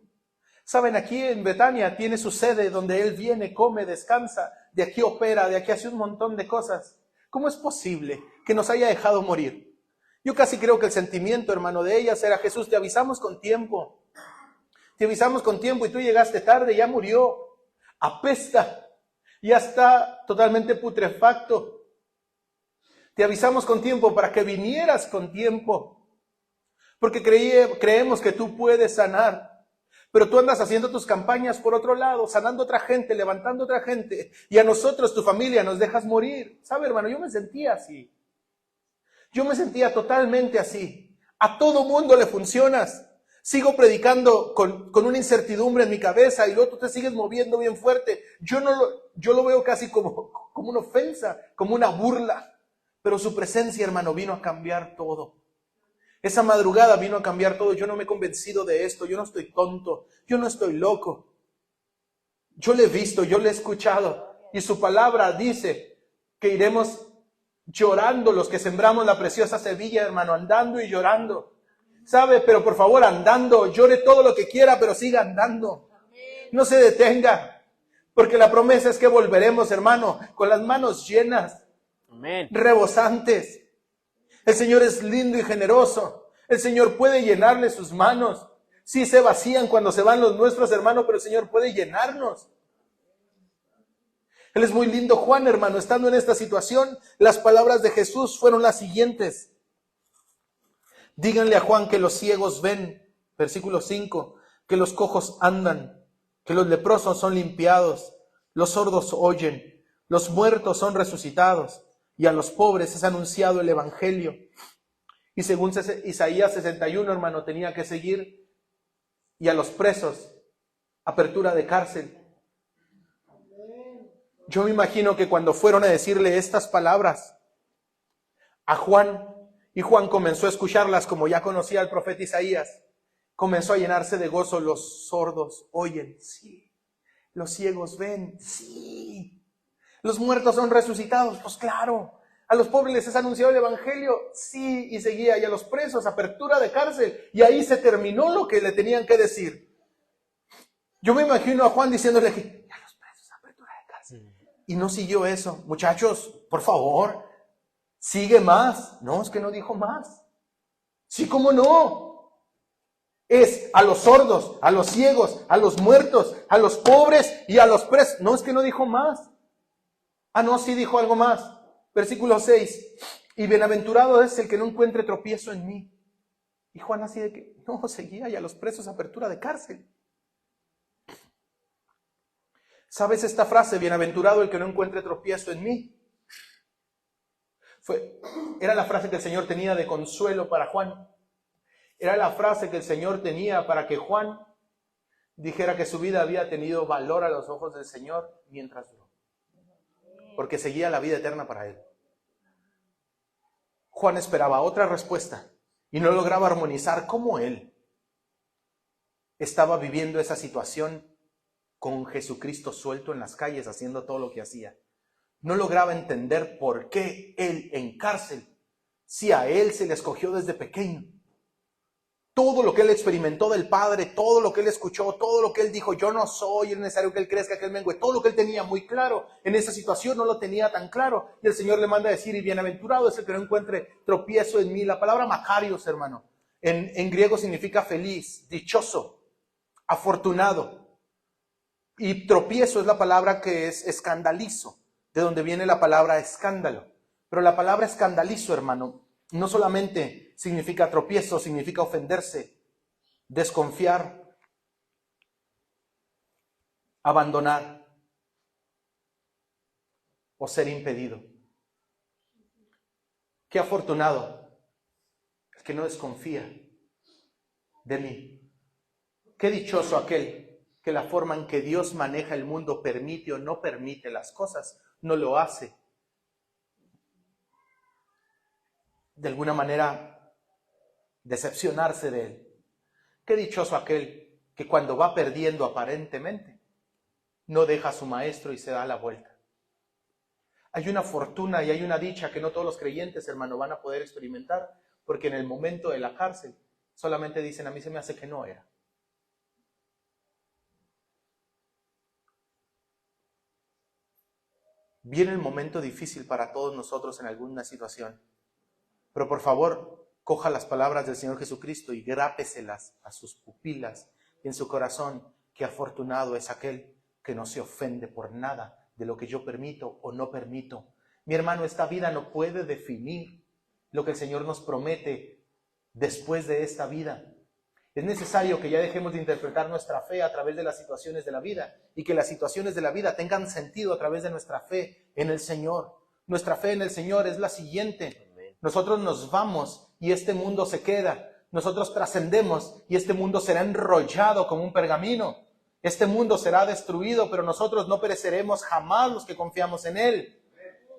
Saben, aquí en Betania tiene su sede donde él viene, come, descansa, de aquí opera, de aquí hace un montón de cosas. ¿Cómo es posible que nos haya dejado morir? Yo casi creo que el sentimiento, hermano, de ellas era: Jesús, te avisamos con tiempo. Te avisamos con tiempo y tú llegaste tarde, ya murió. Apesta, ya está totalmente putrefacto. Te avisamos con tiempo para que vinieras con tiempo, porque creemos que tú puedes sanar, pero tú andas haciendo tus campañas por otro lado, sanando a otra gente, levantando a otra gente, y a nosotros, tu familia, nos dejas morir. ¿Sabe, hermano? Yo me sentía así. Yo me sentía totalmente así. A todo mundo le funcionas. Sigo predicando con una incertidumbre en mi cabeza y luego tú te sigues moviendo bien fuerte. Yo lo veo casi como una ofensa, como una burla. Pero su presencia, hermano, vino a cambiar todo. Esa madrugada vino a cambiar todo. Yo no me he convencido de esto. Yo no estoy tonto. Yo no estoy loco. Yo le he visto, yo le he escuchado. Y su palabra dice que iremos llorando los que sembramos la preciosa semilla, hermano, andando y llorando. ¿Sabe? Pero por favor, andando, llore todo lo que quiera, pero siga andando. No se detenga, porque la promesa es que volveremos, hermano, con las manos llenas, amén, rebosantes. El Señor es lindo y generoso. El Señor puede llenarle sus manos. Sí se vacían cuando se van los nuestros, hermano, pero el Señor puede llenarnos. Él es muy lindo. Juan, hermano, estando en esta situación, las palabras de Jesús fueron las siguientes: díganle a Juan que los ciegos ven, versículo 5, que los cojos andan, que los leprosos son limpiados, los sordos oyen, los muertos son resucitados, y a los pobres es anunciado el evangelio. Y según Isaías 61, hermano, tenía que seguir, y a los presos, apertura de cárcel. Yo me imagino que cuando fueron a decirle estas palabras a Juan, y Juan comenzó a escucharlas como ya conocía al profeta Isaías, comenzó a llenarse de gozo. Los sordos oyen, sí. Los ciegos ven, sí. Los muertos son resucitados, pues claro. A los pobres les es anunciado el evangelio, sí. Y seguía, y a los presos, apertura de cárcel. Y ahí se terminó lo que le tenían que decir. Yo me imagino a Juan diciéndole: y a los presos, apertura de cárcel. Y no siguió eso. Muchachos, por favor, sigue más. No, es que no dijo más. Sí, ¿cómo no? Es a los sordos, a los ciegos, a los muertos, a los pobres y a los presos. No, es que no dijo más. Ah, no, sí dijo algo más. Versículo 6. Y bienaventurado es el que no encuentre tropiezo en mí. Y Juan así de que, no, seguía, y a los presos apertura de cárcel. ¿Sabes esta frase? Bienaventurado el que no encuentre tropiezo en mí. Era la frase que el Señor tenía de consuelo para Juan. Era la frase que el Señor tenía para que Juan dijera que su vida había tenido valor a los ojos del Señor mientras duró. Porque seguía la vida eterna para él. Juan esperaba otra respuesta y no lograba armonizar cómo él estaba viviendo esa situación con Jesucristo suelto en las calles haciendo todo lo que hacía. No lograba entender por qué él en cárcel, si a él se le escogió desde pequeño. Todo lo que él experimentó del Padre, todo lo que él escuchó, todo lo que él dijo: yo no soy, es necesario que él crezca, que él mengue. Todo lo que él tenía muy claro, en esa situación no lo tenía tan claro. Y el Señor le manda a decir: y bienaventurado es el que no encuentre tropiezo en mí. La palabra makarios, hermano, en griego significa feliz, dichoso, afortunado. Y tropiezo es la palabra que es escandalizo, de donde viene la palabra escándalo. Pero la palabra escandalizo, hermano, no solamente significa tropiezo, significa ofenderse, desconfiar, abandonar. o ser impedido. Qué afortunado el que no desconfía de mí. Qué dichoso aquel que la forma en que Dios maneja el mundo permite o no permite las cosas, no lo hace de alguna manera decepcionarse de Él. Qué dichoso aquel que cuando va perdiendo aparentemente, no deja a su maestro y se da la vuelta. Hay una fortuna y hay una dicha que no todos los creyentes, hermano, van a poder experimentar, porque en el momento de la cárcel solamente dicen, a mí se me hace que no era. Viene el momento difícil para todos nosotros en alguna situación, pero por favor, coja las palabras del Señor Jesucristo y grápeselas a sus pupilas y en su corazón, que afortunado es aquel que no se ofende por nada de lo que yo permito o no permito. Mi hermano, esta vida no puede definir lo que el Señor nos promete después de esta vida. Es necesario que ya dejemos de interpretar nuestra fe a través de las situaciones de la vida y que las situaciones de la vida tengan sentido a través de nuestra fe en el Señor. Nuestra fe en el Señor es la siguiente. Nosotros nos vamos y este mundo se queda. Nosotros trascendemos y este mundo será enrollado como un pergamino. Este mundo será destruido, pero nosotros no pereceremos jamás los que confiamos en Él.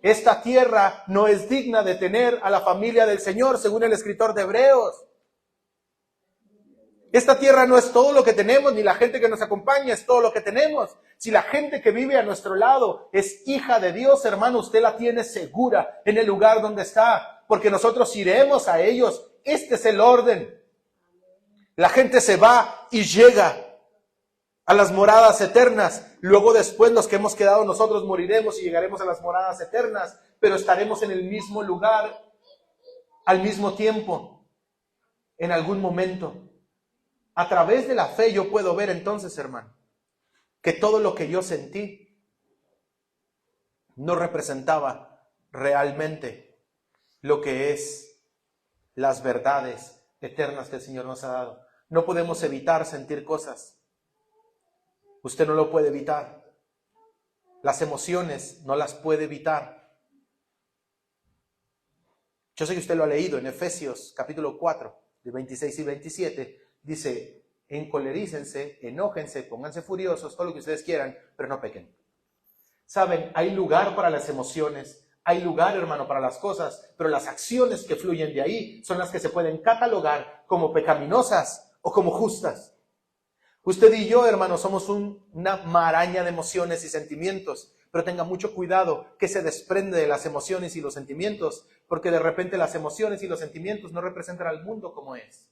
Esta tierra no es digna de tener a la familia del Señor, según el escritor de Hebreos. Esta tierra no es todo lo que tenemos, ni la gente que nos acompaña es todo lo que tenemos. Si la gente que vive a nuestro lado es hija de Dios, hermano, usted la tiene segura en el lugar donde está, porque nosotros iremos a ellos. Este es el orden. La gente se va y llega a las moradas eternas. Luego después los que hemos quedado nosotros moriremos y llegaremos a las moradas eternas, pero estaremos en el mismo lugar al mismo tiempo, en algún momento. A través de la fe yo puedo ver entonces, hermano, que todo lo que yo sentí no representaba realmente lo que es las verdades eternas que el Señor nos ha dado. No podemos evitar sentir cosas. Usted no lo puede evitar. Las emociones no las puede evitar. Yo sé que usted lo ha leído en Efesios capítulo 4, de 26 y 27. Dice, encolerícense, enójense, pónganse furiosos, todo lo que ustedes quieran, pero no pequen. Saben, hay lugar para las emociones, hay lugar, hermano, para las cosas, pero las acciones que fluyen de ahí son las que se pueden catalogar como pecaminosas o como justas. Usted y yo, hermano, somos una maraña de emociones y sentimientos, pero tenga mucho cuidado que se desprende de las emociones y los sentimientos, porque de repente las emociones y los sentimientos no representan al mundo como es.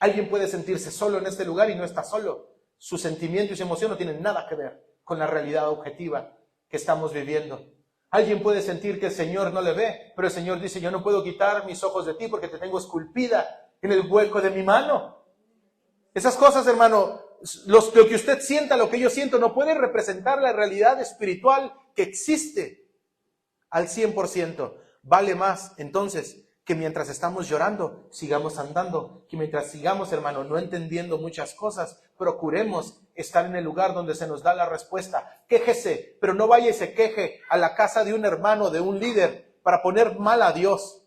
Alguien puede sentirse solo en este lugar y no está solo. Su sentimiento y su emoción no tienen nada que ver con la realidad objetiva que estamos viviendo. Alguien puede sentir que el Señor no le ve, pero el Señor dice, yo no puedo quitar mis ojos de ti porque te tengo esculpida en el hueco de mi mano. Esas cosas, hermano, lo que usted sienta, lo que yo siento, no puede representar la realidad espiritual que existe al 100%. Vale más, entonces, que mientras estamos llorando, sigamos andando, que mientras sigamos, hermano, no entendiendo muchas cosas, procuremos estar en el lugar donde se nos da la respuesta. Quéjese, pero no vaya y se queje a la casa de un hermano, de un líder, para poner mal a Dios.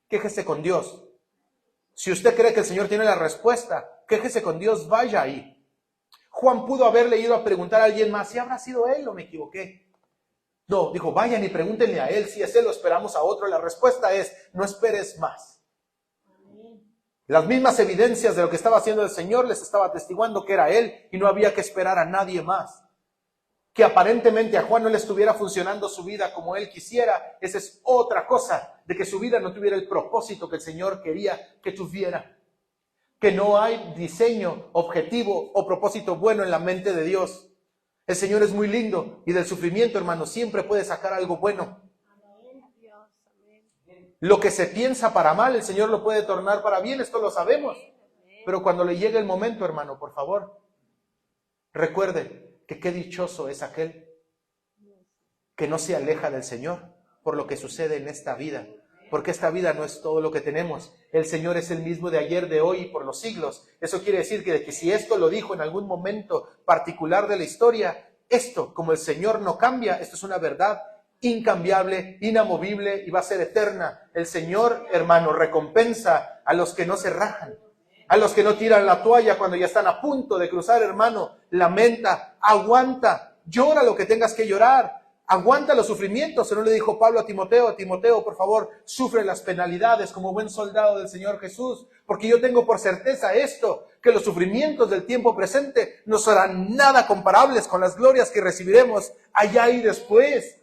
Quéjese con Dios. Si usted cree que el Señor tiene la respuesta, quéjese con Dios, vaya ahí. Juan pudo haberle ido a preguntar a alguien más, si habrá sido él o me equivoqué. No, dijo, vayan y pregúntenle a él, si es él o esperamos a otro. La respuesta es, no esperes más. Las mismas evidencias de lo que estaba haciendo el Señor les estaba atestiguando que era él y no había que esperar a nadie más. Que aparentemente a Juan no le estuviera funcionando su vida como él quisiera, esa es otra cosa, de que su vida no tuviera el propósito que el Señor quería que tuviera. Que no hay diseño, objetivo o propósito bueno en la mente de Dios. El Señor es muy lindo y del sufrimiento, hermano, siempre puede sacar algo bueno. Lo que se piensa para mal, el Señor lo puede tornar para bien, esto lo sabemos. Pero cuando le llegue el momento, hermano, por favor, recuerde que qué dichoso es aquel que no se aleja del Señor por lo que sucede en esta vida. Porque esta vida no es todo lo que tenemos. El Señor es el mismo de ayer, de hoy y por los siglos. Eso quiere decir que si esto lo dijo en algún momento particular de la historia, esto, como el Señor no cambia, esto es una verdad incambiable, inamovible y va a ser eterna. El Señor, hermano, recompensa a los que no se rajan, a los que no tiran la toalla cuando ya están a punto de cruzar, hermano. Lamenta, aguanta, llora lo que tengas que llorar, aguanta los sufrimientos. ¿No le dijo Pablo a Timoteo? Timoteo, por favor, sufre las penalidades como buen soldado del Señor Jesús, porque yo tengo por certeza esto, que los sufrimientos del tiempo presente no serán nada comparables con las glorias que recibiremos allá y después.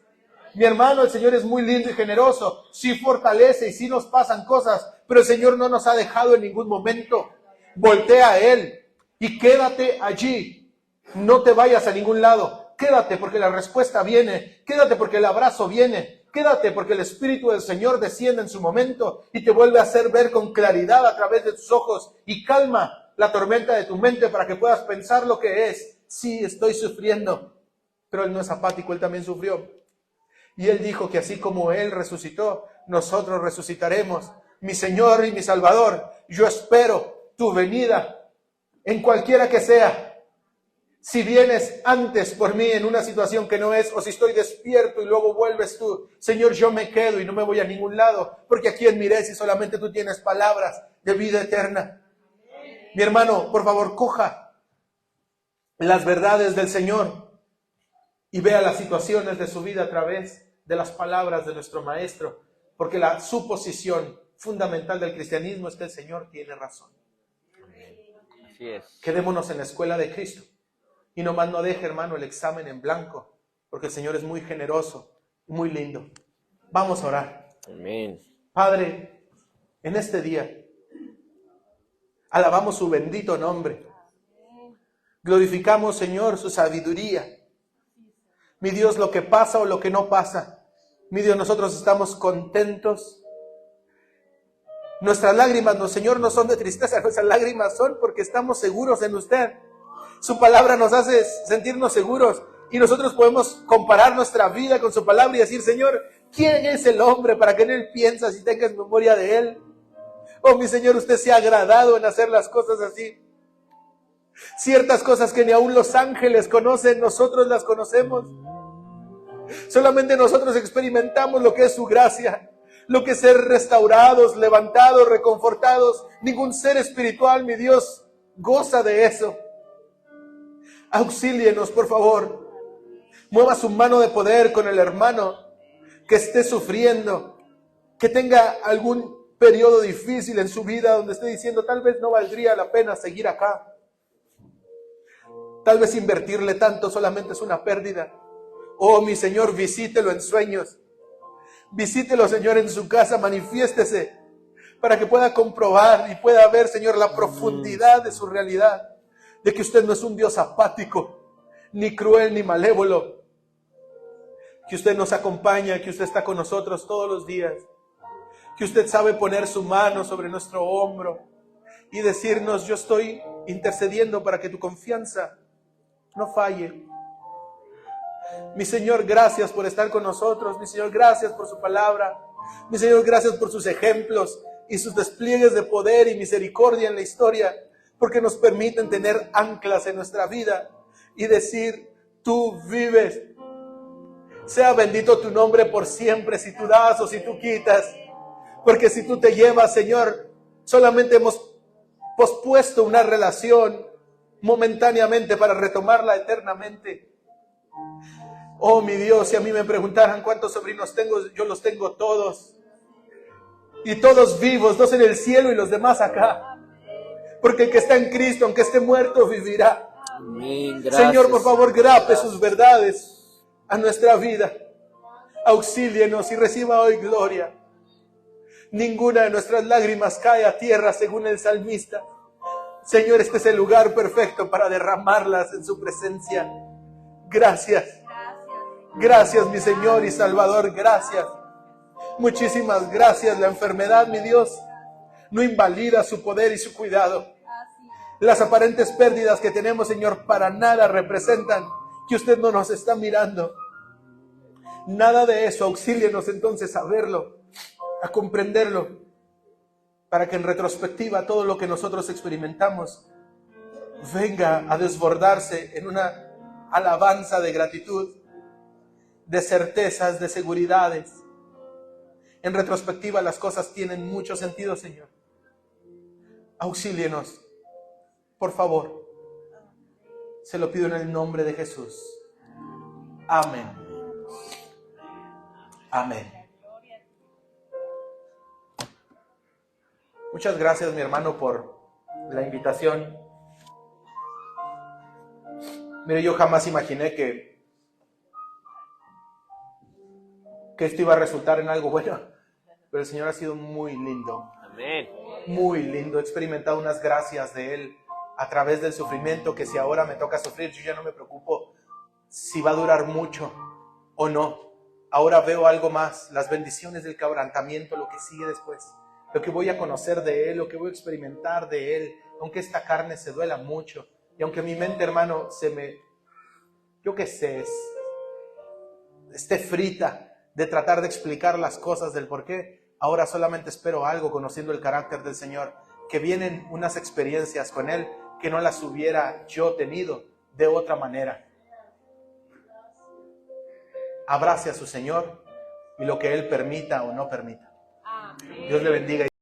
Mi hermano, el Señor es muy lindo y generoso, sí fortalece y sí nos pasan cosas, pero el Señor no nos ha dejado en ningún momento. Voltea a Él y quédate allí, no te vayas a ningún lado. Quédate porque la respuesta viene, quédate porque el abrazo viene, quédate porque el Espíritu del Señor desciende en su momento y te vuelve a hacer ver con claridad a través de tus ojos y calma la tormenta de tu mente para que puedas pensar lo que es. Sí, estoy sufriendo, pero Él no es apático, Él también sufrió. Y Él dijo que así como Él resucitó, nosotros resucitaremos. Mi Señor y mi Salvador, yo espero tu venida en cualquiera que sea. Si vienes antes por mí en una situación que no es, o si estoy despierto y luego vuelves tú, Señor, yo me quedo y no me voy a ningún lado, porque a quién miré si solamente tú tienes palabras de vida eterna. Mi hermano, por favor, coja las verdades del Señor y vea las situaciones de su vida a través de las palabras de nuestro Maestro, porque la suposición fundamental del cristianismo es que el Señor tiene razón. Así es. Quedémonos en la escuela de Cristo. Y nomás no deje, hermano, el examen en blanco, porque el Señor es muy generoso, muy lindo. Vamos a orar. Amén. Padre, en este día, alabamos su bendito nombre. Glorificamos, Señor, su sabiduría. Mi Dios, lo que pasa o lo que no pasa, mi Dios, nosotros estamos contentos. Nuestras lágrimas, no, Señor, no son de tristeza, nuestras lágrimas son porque estamos seguros en usted. Su palabra nos hace sentirnos seguros y nosotros podemos comparar nuestra vida con su palabra y decir, Señor, ¿quién es el hombre para que en él piensas y tengas memoria de él? Oh, mi Señor, usted se ha agradado en hacer las cosas así. Ciertas cosas que ni aún los ángeles conocen, nosotros las conocemos. Solamente nosotros experimentamos lo que es su gracia, lo que es ser restaurados, levantados, reconfortados. Ningún ser espiritual, mi Dios, goza de eso. Auxílienos, por favor. Mueva su mano de poder con el hermano que esté sufriendo, que tenga algún periodo difícil en su vida donde esté diciendo, tal vez no valdría la pena seguir acá. Tal vez invertirle tanto solamente es una pérdida. Oh, mi Señor, visítelo en sueños. Visítelo, Señor, en su casa, manifiéstese para que pueda comprobar y pueda ver, Señor, la profundidad de su realidad. De que usted no es un Dios apático, ni cruel, ni malévolo. Que usted nos acompaña, que usted está con nosotros todos los días. Que usted sabe poner su mano sobre nuestro hombro y decirnos, yo estoy intercediendo para que tu confianza no falle. Mi Señor, gracias por estar con nosotros. Mi Señor, gracias por su palabra. Mi Señor, gracias por sus ejemplos y sus despliegues de poder y misericordia en la historia, porque nos permiten tener anclas en nuestra vida y decir, tú vives. Sea bendito tu nombre por siempre, si tú das o si tú quitas. Porque si tú te llevas, Señor, solamente hemos pospuesto una relación momentáneamente para retomarla eternamente. Oh, mi Dios, si a mí me preguntaran cuántos sobrinos tengo, yo los tengo todos. Y todos vivos, dos en el cielo y los demás acá. Porque el que está en Cristo, aunque esté muerto, vivirá. Amén. Gracias. Señor, por favor, grape sus verdades a nuestra vida. Auxílienos y reciba hoy gloria. Ninguna de nuestras lágrimas cae a tierra, según el salmista. Señor, este es el lugar perfecto para derramarlas en su presencia. Gracias. Gracias, mi Señor y Salvador, gracias. Muchísimas gracias. La enfermedad, mi Dios, no invalida su poder y su cuidado. Las aparentes pérdidas que tenemos, Señor, para nada representan que usted no nos está mirando. Nada de eso. Auxílienos entonces a verlo, a comprenderlo, para que en retrospectiva todo lo que nosotros experimentamos venga a desbordarse en una alabanza de gratitud de certezas, de seguridades. En retrospectiva las cosas tienen mucho sentido, Señor. Auxílienos, por favor. Se lo pido en el nombre de Jesús. Amén. Amén. Muchas gracias, mi hermano, por la invitación. Mire, yo jamás imaginé que esto iba a resultar en algo bueno, pero el Señor ha sido muy lindo. Amén. Muy lindo. He experimentado unas gracias de Él a través del sufrimiento, que si ahora me toca sufrir, yo ya no me preocupo si va a durar mucho o no. Ahora veo algo más, las bendiciones del quebrantamiento, lo que sigue después, lo que voy a conocer de Él, lo que voy a experimentar de Él, aunque esta carne se duela mucho, y aunque mi mente, hermano, yo qué sé, esté frita de tratar de explicar las cosas del por qué, ahora solamente espero algo, conociendo el carácter del Señor, que vienen unas experiencias con Él que no las hubiera yo tenido de otra manera. Abrace a su Señor y lo que Él permita o no permita. Dios le bendiga.